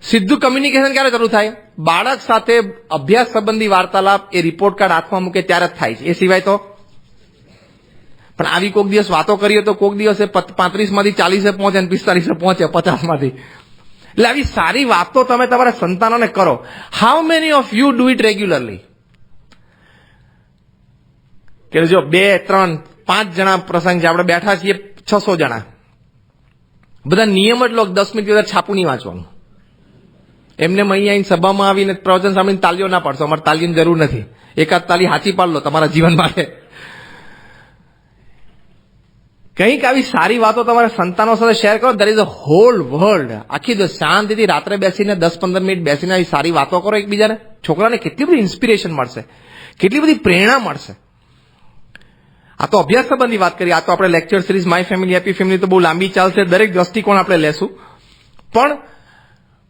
સીધું કમ્યુનિકેશન ક્યારે શરૂ થાય? બાળક સાથે અભ્યાસ સંબંધી વાર્તાલાપ એ રિપોર્ટ કાર્ડ હાથમાં મૂકે ત્યારે જ થાય છે, એ સિવાય તો. પણ આવી કોઈક દિવસ વાતો કરીએ તો કોઈક દિવસે 35 માંથી 40 પહોંચે ને 45 પહોંચે 50 માંથી. એટલે આવી સારી વાતો તમે તમારા સંતાનોને કરો. How many of you do it regularly? કે જો 2, 3, 5 જણા પ્રસંગ છે, આપણે બેઠા છીએ 600 જણા, બધા નિયમ જ લો 10 મિનિટ વધારે છાપું નહીં વાંચવાનું. એમને અહીં સભામાં આવીને પ્રવચન સાંભળીને તાલીઓ ના પાડશો, અમારે તાલીની જરૂર નથી. એકાદ તાલી હાચી પાડ લો તમારા જીવન માટે. કંઈક આવી સારી વાતો તમારા સંતાનો સાથે શેર કરો. There is a hall world. આખી શાંતિથી રાત્રે બેસીને 10-15 મિનિટ બેસીને આવી સારી વાતો કરો એકબીજાને. છોકરાને કેટલી બધી ઇન્સ્પિરેશન મળશે, કેટલી બધી પ્રેરણા મળશે. આ તો અભ્યાસ સંબંધી વાત કરી. આ તો આપણે lecture series my family happy family તો બહુ લાંબી ચાલશે, દરેક દ્રષ્ટિકોણ આપણે લેશું. પણ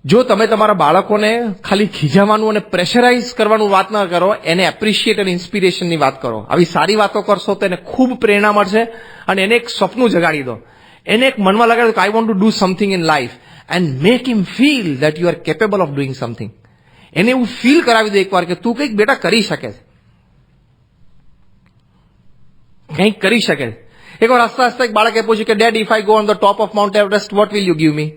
જો તમે તમારા બાળકોને ખાલી ખીજાવાનું અને પ્રેશરાઇઝ કરવાનું વાત ના કરો, એને એપ્રિશિએટ અને ઇન્સ્પિરેશનની વાત કરો. આવી સારી વાતો કરશો તો એને ખૂબ પ્રેરણા મળશે અને એને એક સપનું જગાડી દો. એને એક મનમાં લગાડો કે I want to do something in life and make him feel that you are capable of doing something. એને એવું ફીલ કરાવી દો એકવાર કે તું કંઈક બેટા કરી શકે છે, કંઈક કરી શકે છે. એકવાર હસતા હસતા એક બાળકે પૂછ્યું કે dad if I go on the top of Mount Everest what will you give me?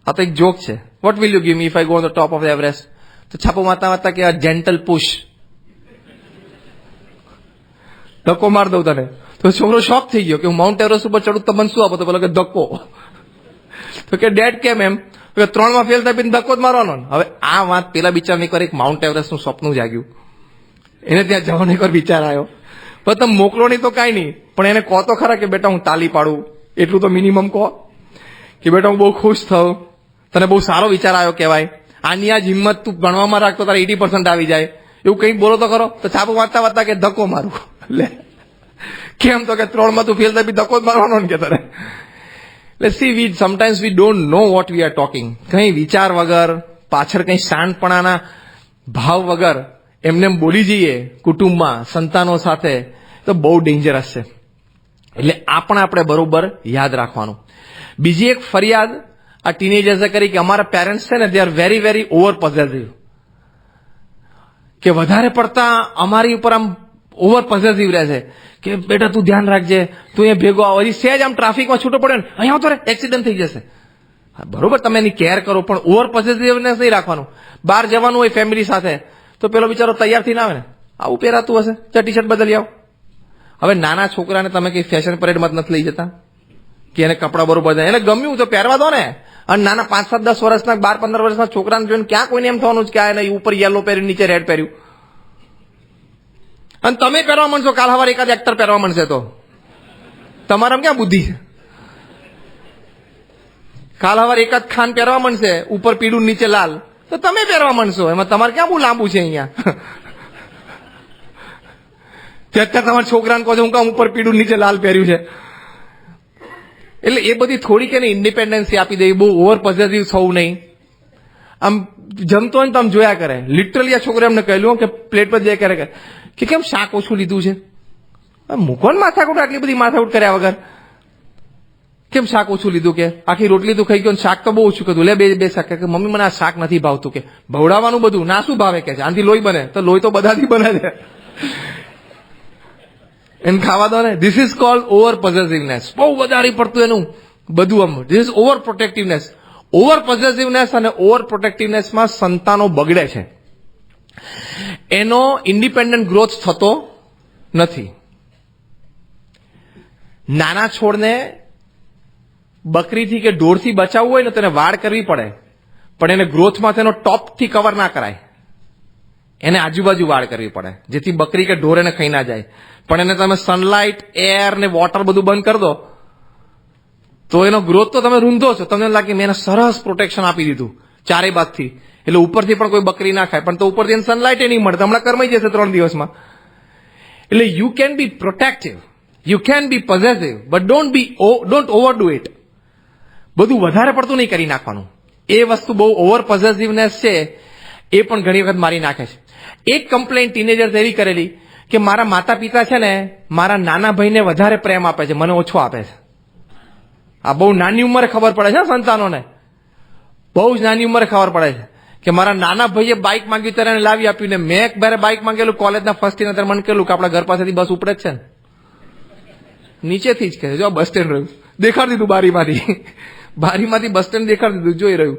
આ તો એક જોક છે. What will you give me if I go on the top of Everest? તો છાપો વાંચતા વાંચતા કે જેન્ટલ પુશ, ધક્કો માર દઉં તને. તો છોકરો શોક થઈ ગયો કે હું માઉન્ટ એવરેસ્ટ ઉપર ચડું તો મને શું આપો? તો પેલો કે ધક્કો. તો કે ડેડ કેમ એમ? કે 3 માં ફેલ થાય ધક્કો જ મારવાનો. હવે આ વાત પેલા બિચારાને એક માઉન્ટ એવરેસ્ટનું સપનું જાગ્યું, એને ત્યાં જવાનો એક વાર વિચાર આવ્યો. પણ તમે મોકલો નહીં તો કાંઈ નહીં, પણ એને કહો તો ખરા કે બેટા હું તાલી પાડું, એટલું તો મિનિમમ કહો કે બેટા હું બહુ ખુશ થઉં, તને બહુ સારો વિચાર આવ્યો કહેવાય, આની આ જ હિંમત તું ભણવામાં રાખતો તારે 80% આવી જાય, એવું કંઈક બોલો તો ખરો. તો છાપું વાંચતા વાંચતા કે ધક્કો મારું. લે કેમ? તો કે 3 માં તું ફેલ થાય ધક્કો જ મારવાનો ને કે તારે. એટલે C sometimes V don't know what we are talking. કંઈ વિચાર વગર, પાછળ કંઈ શાંતપણાના ભાવ વગર એમને બોલી જઈએ કુટુંબમાં સંતાનો સાથે તો બહુ ડેન્જરસ છે. એટલે આપણે બરોબર યાદ રાખવાનું. બીજી એક ફરિયાદ આ ટીનેજર્સે કરી કે અમારા પેરેન્ટ્સ છે ને they are very very over possessive, કે વધારે પડતા અમારી ઉપર આમ ઓવર પોઝેસિવ રહે છે કે બેટા તું ધ્યાન રાખજે, તું અહીંયા ભેગો આવો, હજી સહેજ આમ ટ્રાફિકમાં છૂટો પડે ને અહીંયા આવતો રે એક્સિડન્ટ થઈ જશે. બરોબર તમે એની કેર કરો, પણ ઓવર પોઝેસિવનેસ નહીં રાખવાનું. બહાર જવાનું હોય ફેમિલી સાથે તો પેલો બિચારો તૈયાર થઈને આવે ને, આવું પહેરાતું હશે, ચાલ ટી શર્ટ બદલી આવો. હવે નાના છોકરાને તમે કઈ ફેશન પરેડમાં જ નથી લઈ જતા કે એને કપડા બરોબર જાય, એને ગમ્યું તો પહેરવા દો ને. અને નાના 5, 7, 10 વર્ષના 12, 15 વર્ષના છોકરાને જોઈને ક્યાં કોઈને એમ થવાનું કે આ એને ઉપર યલો પહેર્યું નીચે રેડ પહેર્યું. અને તમે પહેરવા માંડશો, કાલ સવારે એકાદ એક્ટર પહેરવા માંડશે તો તમારામાં ક્યાં બુદ્ધિ છે? કાલ સવારે એકાદ ખાન પહેરવા માંડશે, ઉપર પીળું નીચે લાલ, તો તમે પહેરવા માંડશો. એમાં તમારે ક્યાં બહુ લાંબુ છે અહીંયા? ત્યાં તમારા છોકરાને કહો છો હું કામ ઉપર પીળું નીચે લાલ પહેર્યું છે. એટલે એ બધી થોડીક એને ઇન્ડિપેન્ડન્સી આપી દે, બહુ ઓવર પોઝેસિવ થવું નહીં. આમ જમતો હોય ને તો આમ જોયા કરે. લિટરલી આ છોકરે અમને કહેલું કે પ્લેટ પર જઈ કરે કે કેમ શાક ઓછું લીધું છે? મૂકો ને માથાકૂટ, આટલી બધી માથાકૂટ કર્યા વગર કેમ શાક ઓછું લીધું? કે આખી રોટલી તું ખાઈ ગયો, શાક તો બહુ ઓછું કીધું, લે બે શાક. કે મમ્મી મને આ શાક નથી ભાવતું. કે ભવડાવવાનું બધું ના શું ભાવે? કે છે આનાથી લોહી બને. તો લોહી તો બધાથી બને છે, એને ખાવા દો ને. This is called over possessiveness. બહુ વધારે પડતું એનું બધું આમ. This is over protectiveness. Over possessiveness અને ઓવર પ્રોટેક્ટિવનેસમાં સંતાનો બગડે છે, એનો ઇન્ડિપેન્ડન્ટ ગ્રોથ થતો નથી. નાના છોડને બકરીથી કે ઢોરથી બચાવવું હોય ને તેને વાડ કરવી પડે, પણ એને ગ્રોથમાં તેનો ટોપથી કવર ના કરાય, એને આજુબાજુ વાડ કરવી પડે જેથી બકરી કે ઢોર એને ખાઈ ના જાય. પણ એને તમે સનલાઇટ, એર ને વોટર બધું બંધ કરી દો તો એનો ગ્રોથ તો તમે રૂંધો છો. તમને લાગે મેં એને સરસ પ્રોટેક્શન આપી દીધું ચારે બાજથી, એટલે ઉપરથી પણ કોઈ બકરી ના ખાય, પણ તો ઉપરથી એને સનલાઇટ નહીં મળે, હમણાં કરમાઈ જશે 3 દિવસમાં. એટલે you can be protective, you can be possessive, but don't overdo it. બધું વધારે પડતું નહીં કરી નાખવાનું. એ વસ્તુ બહુ ઓવર પોઝેસિવનેસ છે, એ પણ ઘણી વખત મારી નાખે છે. એક કમ્પ્લેન્ટ ટીનેજર્સ એવી કરેલી કે મારા માતા પિતા છે ને મારા નાના ભાઈને વધારે પ્રેમ આપે છે, મને ઓછો આપે છે. આ બહુ નાની ઉંમરે ખબર પડે છે સંતાનોને, બહુ જ નાની ઉંમરે ખબર પડે છે કે મારા નાના ભાઈએ બાઇક માંગ્યું ત્યારે એને લાવી આપ્યું ને મેં જ્યારે બાઇક માંગેલું કોલેજના ફર્સ્ટ યર ત્યારે મને કહેલું કે આપણા ઘર પાસેથી બસ ઉપડે જ છે ને, નીચેથી જ કહે જો બસ સ્ટેન્ડ રહ્યું, દેખાડી દીધું બારીમાંથી બસ સ્ટેન્ડ દેખાડી દીધું, જોઈ રહ્યું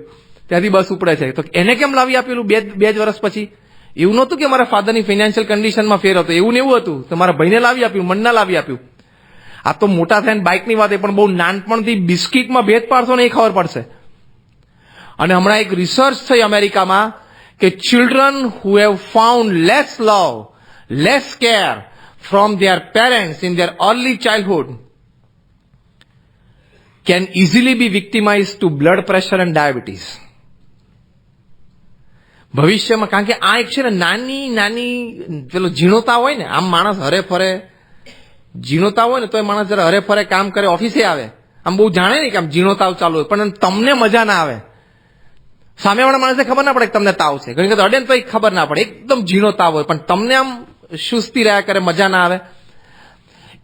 ત્યાંથી બસ ઉપડે છે. તો એને કેમ લાવી આપેલું બે જ વર્ષ પછી? એવું નહોતું કે મારા ફાધરની ફાઇનાન્શિયલ કન્ડિશનમાં ફેર હતો, એવું ને એવું હતું તો મારા ભાઈને લાવી આપ્યું, મનના લાવી આપ્યું. આ તો મોટા થઈને બાઇકની વાત, પણ બહુ નાનપણથી બિસ્કીટમાં ભેદ પાડશો ને એ ખબર પડશે. અને હમણાં એક રિસર્ચ થઈ અમેરિકામાં કે children who have found less love, less care from their parents in their early childhood can easily be victimize to blood pressure and diabetes. ભવિષ્યમાં, કારણ કે આ એક છે ને નાની પેલો ઝીણોતા હોય ને, આમ માણસ હરે ફરે ઝીણોતા હોય ને તો એ માણસ જરા હરે ફરે કામ કરે, ઓફિસે આવે, આમ બહુ જાણે નહીં કે આમ ઝીણોતાવ ચાલુ હોય, પણ તમને મજા ના આવે. સામેવાળા માણસને ખબર ના પડે કે તમને તાવ છે, ઘણી વખત અડે ને તો ખબર ના પડે, એકદમ ઝીણો તાવ હોય પણ તમને આમ સુસ્તી રહ્યા કરે, મજા ના આવે.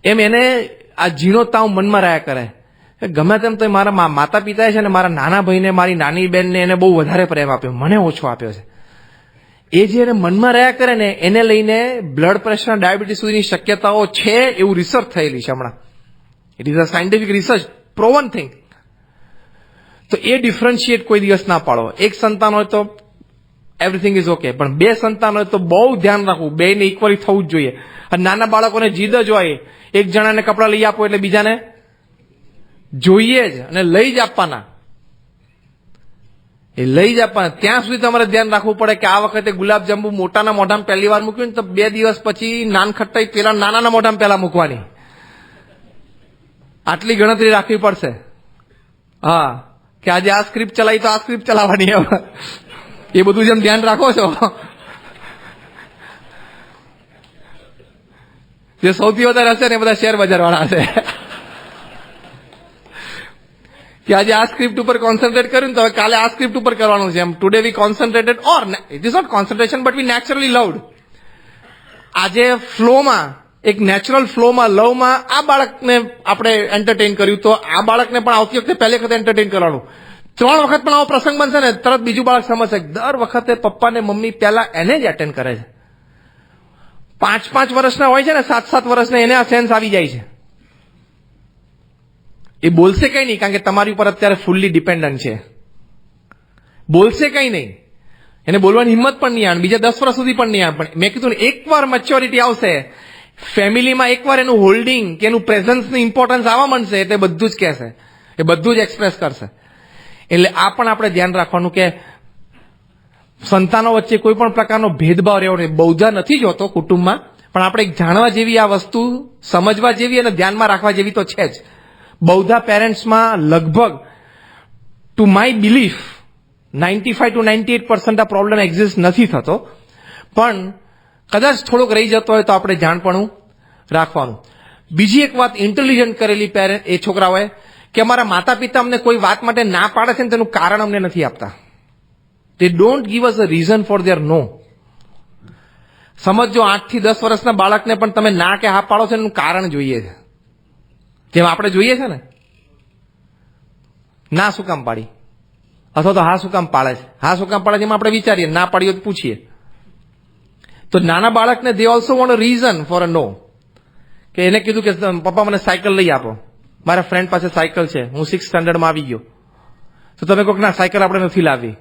એમ એને આ ઝીણો તાવ મનમાં રહ્યા કરે. ગમે તેમ તો મારા માતા પિતાએ છે ને મારા નાના ભાઈને, મારી નાની બેનને એને બહુ વધારે પ્રેમ આપ્યો, મને ઓછો આપ્યો છે. એ જે એને મનમાં રહ્યા કરે ને એને લઈને બ્લડ પ્રેશર, ડાયાબિટીસ સુધીની શક્યતાઓ છે એવું રિસર્ચ થયેલી છે હમણાં. It is a scientific research, પ્રોવન thing. તો એ ડિફરન્શિએટ કોઈ દિવસ ના પાડો. એક સંતાન હોય તો એવરીથિંગ ઇઝ ઓકે, પણ બે સંતાન હોય તો બહુ ધ્યાન રાખવું, બેને ઇક્વલી થવું જ જોઈએ. અને નાના બાળકોને જીદ જ હોય, એક જણાને કપડાં લઈ આપો એટલે બીજાને જોઈએ જ અને લઈ જ આપવાના, એ લઈ જ આપવાના. ત્યાં સુધી તમારે ધ્યાન રાખવું પડે કે આ વખતે ગુલાબજાંબુ મોટાના મોઢામાં પહેલી વાર મૂક્યું ને તો 2 દિવસ પછી નાનખટ્ટાઈ પેલા નાનાના મોઢામાં પહેલા મૂકવાની, આટલી ગણતરી રાખવી પડશે. હા, કે આજે આ સ્ક્રિપ્ટ ચલાવી તો આ સ્ક્રિપ્ટ ચલાવવાની, એ બધું જેમ ધ્યાન રાખો છો. જે સૌથી વધારે હશે ને એ બધા શેર બજાર વાળા હશે કે આજે આ સ્ક્રિપ્ટ ઉપર કોન્સન્ટ્રેટ કર્યું તો હવે કાલે આ સ્ક્રિપ્ટ ઉપર કરવાનું છે. એમ today we concentrated, or it is not concentration but we naturally loved. આજે ફ્લોમાં, એક નેચરલ ફ્લોમાં, લવમાં આ બાળકને આપણે એન્ટરટેન કર્યું તો આ બાળકને પણ આવતી વખતે પહેલી વખતે એન્ટરટેન કરવાનું. 3 વખત પણ આવો પ્રસંગ બનશે ને તરત બીજું બાળક સમજશે. દર વખતે પપ્પા ને મમ્મી પહેલા એને જ એટેન્ડ કરે છે. 5 વર્ષના હોય છે ને, 7 વર્ષના, એને આ સેન્સ આવી જાય છે. એ બોલશે કઈ નહીં કારણ કે તમારી ઉપર અત્યારે ફૂલ્લી ડિપેન્ડન્ટ છે. બોલશે કઈ નહીં, એને બોલવાની હિંમત પણ નહીં આવે, બીજા 10 વર્ષ સુધી પણ નહીં આવે. પણ મેં કીધું ને, એકવાર મેચ્યોરિટી આવશે ફેમિલીમાં, એકવાર એનું હોલ્ડિંગ કે એનું પ્રેઝન્સની ઇમ્પોર્ટન્સ આવવા માંડશે એટલે બધું જ કહેશે, એ બધું જ એક્સપ્રેસ કરશે. એટલે આ પણ આપણે ધ્યાન રાખવાનું કે સંતાનો વચ્ચે કોઈ પણ પ્રકારનો ભેદભાવ રહેવો નહીં. બહુધા નથી જોતો કુટુંબમાં, પણ આપણે જાણવા જેવી આ વસ્તુ, સમજવા જેવી અને ધ્યાનમાં રાખવા જેવી તો છે જ. બહુધા પેરેન્ટ્સમાં લગભગ ટુ માય બિલીફ 95 to 98% આ પ્રોબ્લેમ એક્ઝિસ્ટ નથી થતો, પણ કદાચ થોડોક રહી જતો હોય તો આપણે જાણપણું રાખવાનું. બીજી એક વાત ઇન્ટેલિજન્ટ કરેલી પેરેન્ટ એ છોકરાઓએ કે અમારા માતા પિતા અમને કોઈ વાત માટે ના પાડે છે ને તેનું કારણ અમને નથી આપતા. They don't give us a reason for their no. સમજો 8 થી 10 વર્ષના બાળકને પણ તમે ના કે હા પાડો છો એનું કારણ જોઈએ છે, જેમ આપણે જોઈએ છે ને. ના શું કામ પાડી, અથવા તો હા શું કામ પાડે છે, હા શું કામ પાડે છે એમાં આપણે વિચારીએ, ના પાડીએ તો પૂછીએ. તો નાના બાળકને they also want a reason for a no. કે એને કીધું કે પપ્પા મને સાયકલ લઈ આપો, મારા ફ્રેન્ડ પાસે સાયકલ છે, હું 6th સ્ટાન્ડર્ડમાં આવી ગયો. તો તમે કહો કે ના સાયકલ આપણે નથી લાવી,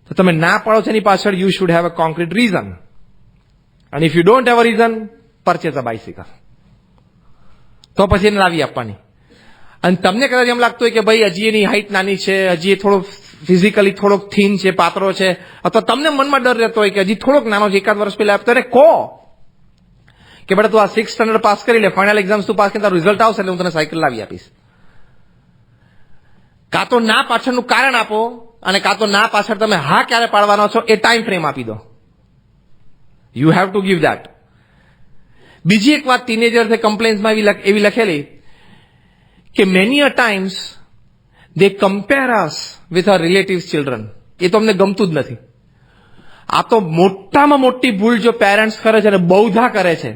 તો તમે ના પાડો છો એની પાછળ you should have a concrete reason. અને if you don't have a reason, purchase a bicycle. તો પછી એને લાવી આપવાની. અને તમને કદાચ એમ લાગતું હોય કે ભાઈ હજી એની હાઇટ નાની છે, હજી એ થોડો ફિઝિકલી થોડોક થીન છે, પાતળો છે, અથવા તમને મનમાં ડર રહેતો હોય કે હજી થોડોક નાનો છે, 1 વર્ષ પહેલા ત્યારે કહો કે બેટા તું આ 6th સ્ટાન્ડર્ડ પાસ કરી લે, ફાઇનલ એક્ઝામ્સ તું પાસ કરી, તારું રિઝલ્ટ આવશે એટલે હું તને સાયકલ લાવી આપીશ. કાં તો ના પાછળનું કારણ આપો, અને કાં તો ના પાછળ તમે હા ક્યારે પાડવાનો છો એ ટાઈમ ફ્રેમ આપી દો. You have to give that. બીજી એક વાત ટીનેજર્સે કમ્પ્લેન્સમાં એવી લખેલી કે many a times they compare us with our relatives children. એ તો અમને ગમતું જ નથી. આ તો મોટામાં મોટી ભૂલ જો પેરેન્ટ્સ કરે છે અને બહુધા કરે છે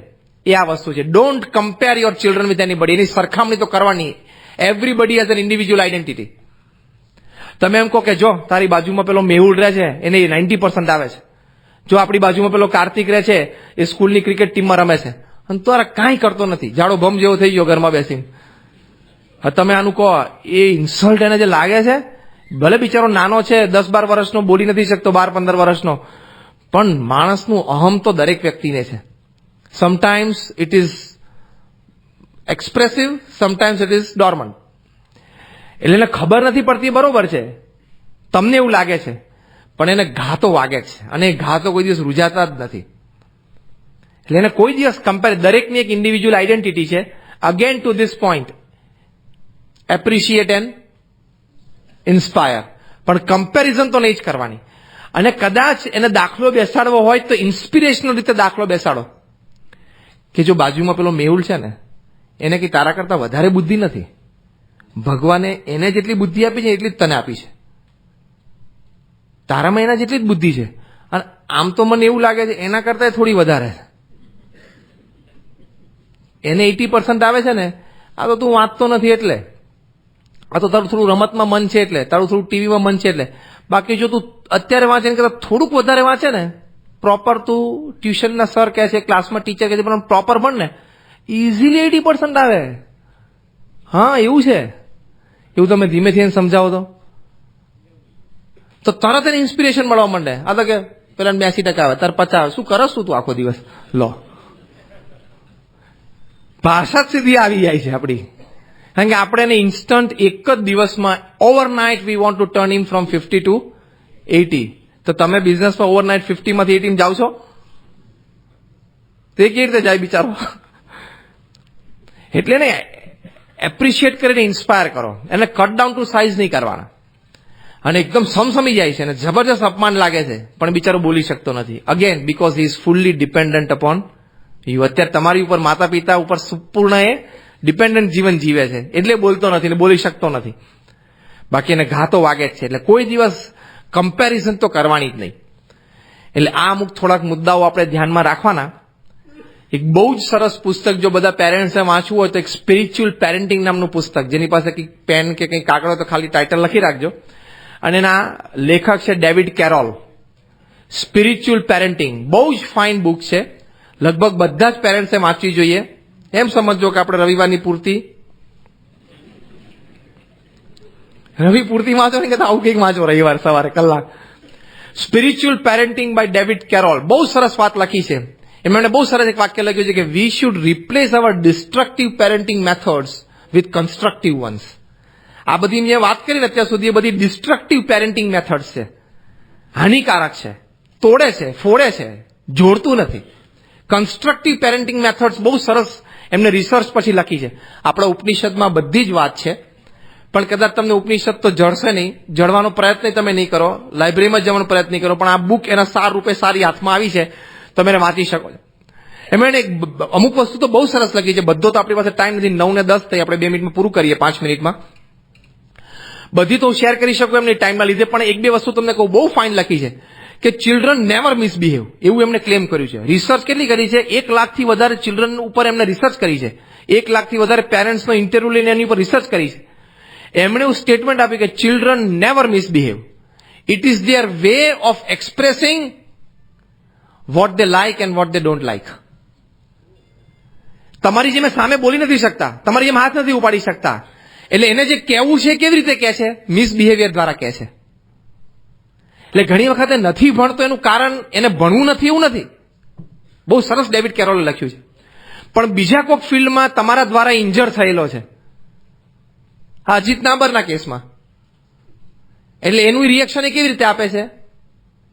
એ આ વસ્તુ છે. Don't compare your children with anybody. એની સરખામણી તો કરવાની. Everybody has an individual identity. તમે એમ કહો કે જો તારી બાજુમાં પેલો મેહુલ રહે છે એને 90% આવે છે, જો આપણી બાજુમાં પેલો કાર્તિક રહે છે એ સ્કૂલની ક્રિકેટ ટીમમાં રમે છે અને તારા કાંઈ કરતો નથી, જાડો ભમ જેવો થઈ ગયો ઘરમાં બેસીને. તમે આનું કહો એ ઇન્સલ્ટ એને જે લાગે છે, ભલે બિચારો નાનો છે, 10-12 વર્ષનો, બોલી નથી શકતો, 12-15 વર્ષનો, પણ માણસનું અહમ તો દરેક વ્યક્તિને છે. Sometimes it is expressive, sometimes it is dormant. એટલે એને ખબર નથી પડતી, બરોબર છે, તમને એવું લાગે છે, પણ એને ઘા તો વાગે છે અને એ ઘા તો કોઈ દિવસ રૂજાતા જ નથી. એટલે એને કોઈ દિવસ કમ્પેર, દરેકની એક ઇન્ડિવિજ્યુઅલ આઈડેન્ટિટી છે. Again to this point, appreciate and inspire, પણ કમ્પેરિઝન તો નહીં જ કરવાની. અને કદાચ એને દાખલો બેસાડવો હોય તો ઇન્સ્પિરેશનલ રીતે દાખલો બેસાડો કે જો બાજુમાં પેલો મેહુલ છે ને એને કે તારા કરતા વધારે બુદ્ધિ નથી, ભગવાને એને જેટલી બુદ્ધિ આપી છે એટલી જ તને આપી છે, તારામાં એના જેટલી જ બુદ્ધિ છે, અને આમ તો મને એવું લાગે છે એના કરતા થોડી વધારે છે. એને 80% આવે છે ને, આ તો તું વાંચતો નથી એટલે, આ તો તારું થોડું રમતમાં મન છે એટલે, તારું થોડું ટીવીમાં મન છે એટલે. બાકી જો તું અત્યારે વાંચે ને કરતા થોડુંક વધારે વાંચે ને, પ્રોપર તું ટ્યુશનના સર કહે છે, ક્લાસમાં ટીચર કહે છે, પણ પ્રોપર ભણ ને, ઇઝીલી 80% આવે. હા એવું છે, એવું તમે ધીમેથી એને સમજાવો તો તરત એને ઇન્સ્પિરેશન મળવા માંડે. આ તો કે પેલા 82% આવે, તાર 50 આવે, શું કરસ તું આખો દિવસ? લો, ભાષા જ સીધી આવી જાય છે આપણી. કારણ કે આપણે એને ઇન્સ્ટન્ટ એક જ દિવસમાં, overnight we want to turn him from 50 to 80. તો તમે બિઝનેસમાં ઓવરનાઇટ 50 માંથી 80 જાઓ છો? તે કેવી રીતે જાય બિચારો? એટલે ને એપ્રિશિએટ કરીને ઇન્સ્પાયર કરો, એને કટ ડાઉન ટુ સાઇઝ નહીં કરવાના. અને એકદમ સમસમી જાય છે અને જબરજસ્ત અપમાન લાગે છે, પણ બિચારો બોલી શકતો નથી. Again because he is fully dependent upon you. અત્યારે તમારી ઉપર, માતા પિતા ઉપર સંપૂર્ણ એ ડિપેન્ડન્ટ જીવન જીવે છે, એટલે બોલતો નથી ને બોલી શકતો નથી. બાકી એને ઘા તો વાગે જ છે. એટલે કોઈ દિવસ કમ્પેરિઝન તો કરવાની જ નહીં. એટલે આ અમુક થોડાક મુદ્દાઓ આપણે ધ્યાનમાં રાખવાના. એક બહુ જ સરસ પુસ્તક જો બધા પેરેન્ટ્સે વાંચવું હોય તો એક સ્પિરિચ્યુઅલ પેરેન્ટિંગ નામનું પુસ્તક, જેની પાસે કંઈક પેન કે કંઈક કાગળ તો ખાલી ટાઇટલ લખી રાખજો. અને એના લેખક છે ડેવિડ કેરોલ. સ્પિરિચ્યુઅલ પેરેન્ટિંગ બહુ જ ફાઇન બુક છે, લગભગ બધા જ પેરેન્ટ્સે વાંચવી જોઈએ. એમ સમજો કે આપણે રવિ પૂરતી વાંચો ને કે આવું કંઈક વાંચો રવિવાર સવારે કલાક. Spiritual parenting by David Carroll, બહુ સરસ વાત લખી છે. એમણે બહુ સરસ એક વાક્ય લખ્યું છે કે we should replace our destructive parenting methods with constructive ones. આ બધી મેં વાત કરી અત્યાર સુધી એ બધી ડિસ્ટ્રક્ટિવ પેરેન્ટિંગ મેથડ્સ છે, હાનિકારક છે, તોડે છે, ફોડે છે, જોડતું નથી. કન્સ્ટ્રક્ટિવ પેરેન્ટિંગ મેથડ્સ બહુ સરસ એમને રિસર્ચ પછી લખી છે. આપણા ઉપનિષદમાં બધી જ વાત છે, પણ કદાચ તમને ઉપનિષદ તો જળશે નહીં, જળવાનો પ્રયત્ન તમે નહીં કરો, લાઇબ્રેરીમાં જવાનો પ્રયત્ન નહીં કરો, પણ આ બુક એના સાર રૂપે સારી હાથમાં આવી છે, તમે એને વાંચી શકો છો. એમણે અમુક વસ્તુ તો બહુ સરસ લખી છે. બધો તો આપણી પાસે ટાઈમ નથી, 9 ને 10 થઈ, આપણે 2 મિનિટમાં પૂરું કરીએ, 5 મિનિટમાં બધી તો શેર કરી શકું એમની ટાઈમના લીધે, પણ 1-2 વસ્તુ તમને કહું, બહુ ફાઇન લખી છે કે ચિલ્ડ્રન નેવર મિસબિહેવ, એવું એમને ક્લેમ કર્યું છે. રિસર્ચ કેટલી કરી છે? 1 લાખથી વધારે ચિલ્ડ્રન ઉપર એમને રિસર્ચ કરી છે. 1 લાખથી વધારે પેરેન્ટ્સનો ઇન્ટરવ્યુ લઈને એની ઉપર રિસર્ચ કરી છે. એમણે એવું સ્ટેટમેન્ટ આપ્યું કે children never misbehave, it is their way of expressing what they like and what they don't like. તમારી જેમ સામે બોલી નથી શકતા, તમારી જેમ હાથ નથી ઉપાડી શકતા, એટલે એને જે કહેવું છે કેવી રીતે કહે છે? મિસબિહેવિયર દ્વારા કહે છે. એટલે ઘણી વખતે નથી ભણતો એનું કારણ એને ભણવું નથી એવું નથી. બહુ સરસ ડેવિડ કેરોલે લખ્યું છે. પણ બીજા કોઈક ફિલ્ડમાં તમારા દ્વારા ઇન્જર થયેલો છે, હા, અજીત નાબરના કેસમાં. એટલે એનું રિએક્શન એ કેવી રીતે આપે છે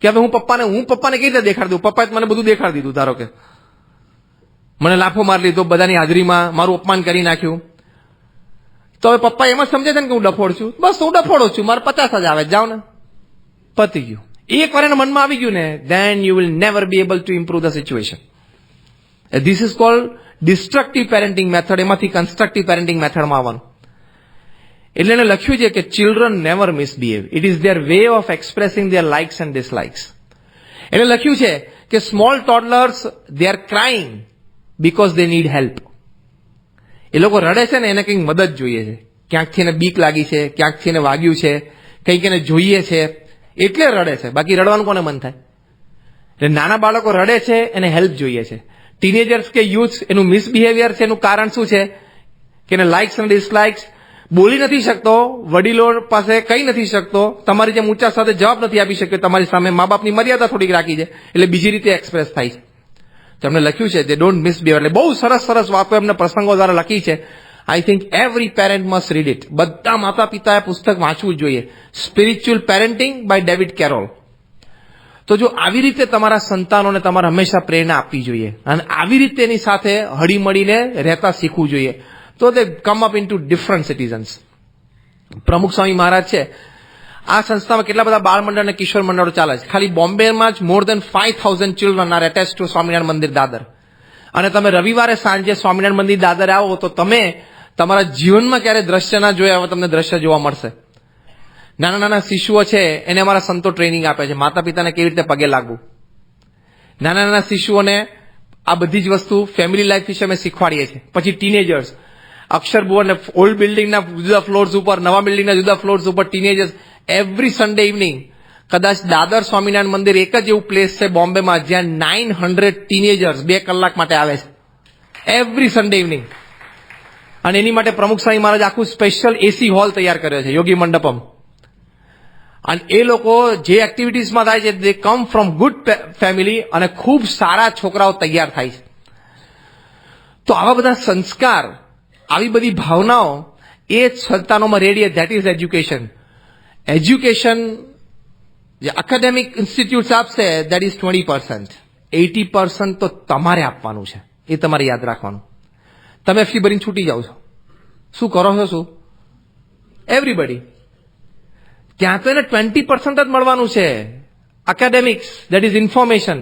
કે હવે હું પપ્પાને કેવી રીતે દેખાડી દઉં? પપ્પાએ મને બધું દેખાડી દીધું, ધારો કે મને લાફો મારી લીધો, બધાની હાજરીમાં મારું અપમાન કરી નાખ્યું, તો હવે પપ્પા એમ જ સમજે છે ને કે હું ડફોડ છું. બસ હું ડફોડો છું, મારે 50 જ આવે, જાઓ ને, પતી ગયું. એક વાર એના મનમાં આવી ગયું ને, then you will never be able to improve the situation. This is called destructive parenting method. એમાંથી કન્સ્ટ્રક્ટિવ પેરેન્ટિંગ મેથડમાં આવવાનું. એટલે એને લખ્યું છે કે children never misbehave, it is their way of expressing their likes and dislikes. એને લખ્યું છે કે small toddlers they are crying because they need help. એ લોકો રડે છે ને એને કંઈક મદદ જોઈએ છે, ક્યાંકથી એને બીક લાગી છે, ક્યાંકથી એને વાગ્યું છે, કંઈક એને જોઈએ છે એટલે રડે છે, બાકી રડવાનું કોને મન થાય? એટલે નાના બાળકો રડે છે એને હેલ્પ જોઈએ છે. ટીનેજર્સ કે યુથ એનું મિસબિહેવિયર છે, એનું કારણ શું છે કે એને લાઇક્સ અને ડિસલાઇક્સ, બોલી નથી શકતો, વડીલો પાસે કંઈ નથી શકતો, તમારી જેમ ઊંચા સાથે જવાબ નથી આપી શક્યો, તમારી સામે મા બાપની મર્યાદા થોડીક રાખી છે એટલે બીજી રીતે એક્સપ્રેસ થાય છે. તમને લખ્યું છે દે ડોન્ટ મિસબિહેવ. એટલે બહુ સરસ સરસ વાતો એમને પ્રસંગો દ્વારા લખી છે. I think every parent must read it. બધા માતા પિતાએ પુસ્તક વાંચવું જ જોઈએ. Spiritual parenting by David Carroll. તો જો આવી રીતે તમારા સંતાનોને તમારે હંમેશા પ્રેરણા આપવી જોઈએ અને આવી રીતે એની સાથે હળીમળીને રહેતા શીખવું જોઈએ, તો they come up in to different citizens. Pramukh Swami મહારાજ છે, આ સંસ્થામાં કેટલા બધા બાળ મંડળ અને કિશોર મંડળો ચાલે છે. ખાલી બોમ્બેમાં જ more than 5,000 children are attach to Swaminarayan Mandir Dadar. અને તમે રવિવારે સાંજે સ્વામિનારાયણ મંદિર દાદર આવો તો તમે તમારા જીવનમાં ક્યારે દ્રશ્ય ના જોયા હવે તમને દ્રશ્ય જોવા મળશે. નાના નાના શિશુઓ છે એને અમારા સંતો ટ્રેનિંગ આપે છે, માતા પિતાને કેવી રીતે પગે લાગવું. નાના નાના શિશુઓને આ બધી જ વસ્તુ ફેમિલી લાઈફ વિશે અમે શીખવાડીએ છીએ. પછી ટીનેજર્સ, અક્ષરબુ અને ઓલ્ડ બિલ્ડિંગના જુદા ફ્લોર્સ ઉપર, નવા બિલ્ડિંગના જુદા ફ્લોર્સ ઉપર ટીનેજર્સ એવરી સન્ડે ઇવનિંગ. કદાચ દાદર સ્વામિનારાયણ મંદિર એક જ એવું પ્લેસ છે બોમ્બેમાં જ્યાં 900 ટીનેજર્સ 2 કલાક માટે આવે છે એવરી સન્ડે ઇવનિંગ. અને એની માટે પ્રમુખ સ્વામી મહારાજ આખું સ્પેશિયલ એસી હોલ તૈયાર કર્યો છે, યોગી મંડપમ. અને એ લોકો જે એક્ટિવિટીઝમાં થાય છે દે કમ ફ્રોમ ગુડ ફેમિલી અને ખૂબ સારા છોકરાઓ તૈયાર થાય છે. તો આવા બધા સંસ્કાર, આવી બધી ભાવનાઓ એ સંતાનોમાં રેડીએ. That is education. એજ્યુકેશન જે એકેડેમિક ઇન્સ્ટિટ્યૂટ્સ આપશે દેટ ઇઝ 20%. 80% તો તમારે આપવાનું છે, એ તમારે યાદ રાખવાનું. તમે ફી ભરીને છૂટી જાઓ છો, શું કરો છો? શું એવરીબડી ત્યાં તો એને 20% જ મળવાનું છે એકેડેમિક્સ, દેટ ઇઝ ઇન્ફોર્મેશન.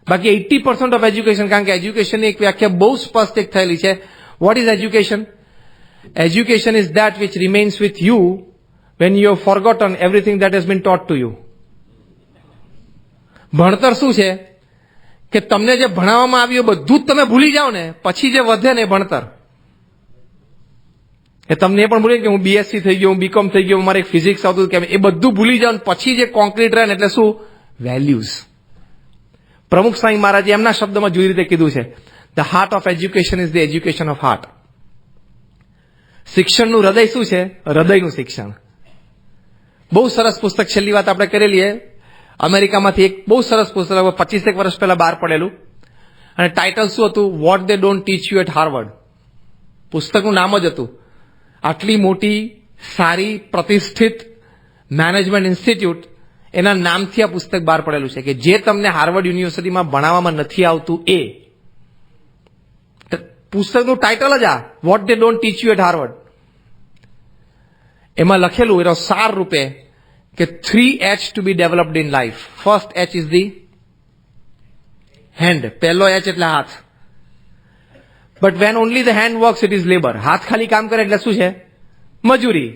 બાકી 80% ઓફ એજ્યુકેશન, કારણ કે એજ્યુકેશનની એક વ્યાખ્યા બહુ સ્પષ્ટ એક થયેલી છે. What is education? Education is that which remains with you when you have forgotten everything that has been taught to you. ભણતર શું છે કે તમને જે ભણાવવામાં આવ્યું બધું જ તમે ભૂલી જાઓ ને, પછી જે વધે ને ભણતર. એ તમને એ પણ ભૂલી કે હું બીએસસી થઈ ગયો, હું બીકોમ થઈ ગયો, મારે ફિઝિક્સ આવતું કેમ, એ બધું ભૂલી જાઓ ને પછી જે કોન્ક્રીટ રહે ને એટલે શું? વેલ્યુઝ. પ્રમુખ સ્વામી મહારાજે એમના શબ્દમાં જુદી રીતે કીધું છે, the heart of education is the education of heart. શિક્ષણનું હૃદય શું છે? હૃદયનું શિક્ષણ. બહુ સરસ પુસ્તક, છેલ્લી વાત આપણે કરેલી, અમેરિકામાંથી એક બહુ સરસ પુસ્તક 25 વર્ષ પહેલા બહાર પડેલું, અને ટાઇટલ શું હતું? What they don't teach you at Harvard. પુસ્તકનું નામ જ હતું. આટલી મોટી સારી પ્રતિષ્ઠિત મેનેજમેન્ટ ઇન્સ્ટિટ્યૂટ, એના નામથી આ પુસ્તક બહાર પડેલું છે કે જે તમને હાર્વર્ડ યુનિવર્સિટીમાં ભણાવવામાં નથી આવતું એ. પુસ્તકનું ટાઇટલ જ આ, what they don't teach you at Harvard. એમાં લખેલું એનો સાર રૂપે કે 3 H to be developed in life. First H is the hand. પહેલો H એટલે હાથ. But when only the hand works it is labour. હાથ ખાલી કામ કરે એટલે શું છે? મજૂરી.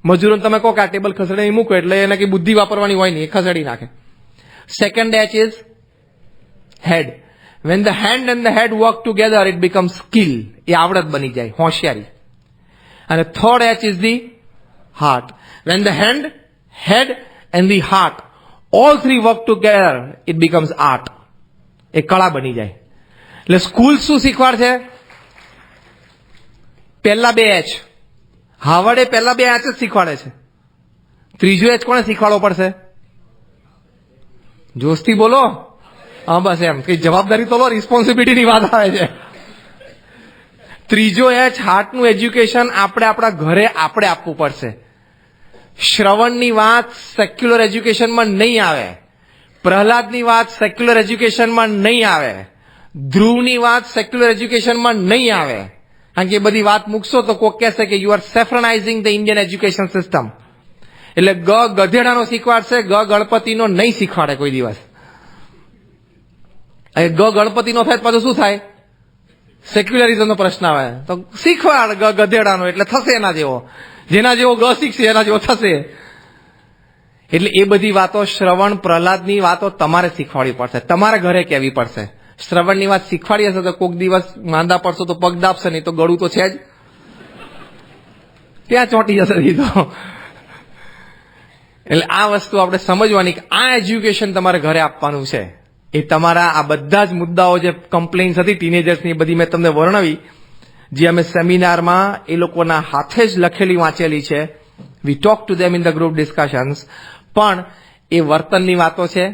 મજૂરોને તમે કહો કે આ ટેબલ ખસેડીને મૂકો એટલે એને કઈ બુદ્ધિ વાપરવાની હોય નહીં, એ ખસેડી નાખે. Second H is head. When the hand and the head work together it become skill. એ આવડત બની જાય, હોશિયારી. અને third H is the heart. When the hand, head and the heart all three work together it becomes art. એ કળા બની જાય. એટલે સ્કૂલ શું શીખવાડશે? પહેલા 2 H. હાર્વર્ડે પહેલા 2 H જ શીખવાડે છે. ત્રીજો H કોને શીખવાડવો પડશે? જોશથી બોલો. હા બસ એમ કે જવાબદારી તો લો, રિસ્પોન્સિબિલિટીની વાત આવે છે. ત્રીજો H હાર્ટનું એજ્યુકેશન આપણે આપણા ઘરે આપણે આપવું પડશે. શ્રવણની વાત સેક્યુલર એજ્યુકેશનમાં નહીં આવે. પ્રહલાદની વાત સેક્યુલર એજ્યુકેશનમાં નહીં આવે. ધ્રુવની વાત સેક્યુલર એજ્યુકેશનમાં નહીં આવે. કારણ કે એ બધી વાત મૂકશો તો કોઈ કહેશે કે you are saffronising the Indian education system. એટલે ગધેડાનો શીખવાડશે, ગણપતિનો નહીં શીખવાડે કોઈ દિવસ. ગણપતિનો થાય પાછું શું થાય? સેક્યુલરિઝમનો પ્રશ્ન આવે તો શીખવાડ ગધેડાનો એટલે થશે એના જેવો. જેના જેવો ગ શીખશે એના જેવો થશે. એટલે એ બધી વાતો શ્રવણ પ્રહલાદની વાતો તમારે શીખવાડવી પડશે, તમારા ઘરે કહેવી પડશે. શ્રવણની વાત શીખવાડી હશે તો કોઈક દિવસ માંદા પડશો તો પગ દાબશે, નહીં તો ગળું તો છે જ, ત્યાં ચોંટી જશે નહીં તો. એટલે આ વસ્તુ આપણે સમજવાની કે આ એજ્યુકેશન તમારે ઘરે આપવાનું છે. એ તમારા આ બધા જ મુદ્દાઓ જે કમ્પ્લેન્સ હતી ટીનેજર્સની બધી મેં તમને વર્ણવી, જે અમે સેમિનારમાં એ લોકોના હાથે જ લખેલી વાંચેલી છે. વી talk to them in the group discussions. પણ એ વર્તનની વાતો છે,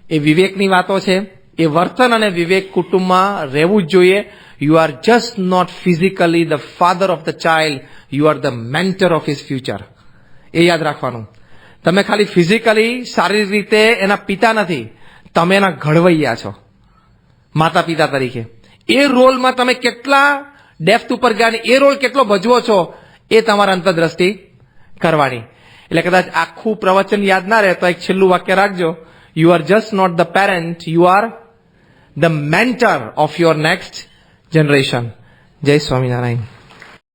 એ વિવેકની વાતો છે. એ વર્તન અને વિવેક કુટુંબમાં રહેવું જ જોઈએ. You are just not physically the father of the child, you are the mentor of his future. એ યાદ રાખવાનું. તમે ખાલી ફિઝિકલી શારીરિક રીતે એના પિતા નથી, તમે એના ઘડવૈયા છો માતા પિતા તરીકે. એ રોલમાં તમે કેટલા ડેપ્થ ઉપર ગયા, એ રોલ કેટલો ભજવો છો એ તમારા અંતરદ્રષ્ટિ કરવાની. એટલે કદાચ આખું પ્રવચન યાદ ના રહે તો એક છેલ્લું વાક્ય રાખજો. You are just not the parent, you are the mentor of your next generation. જય સ્વામિનારાયણ.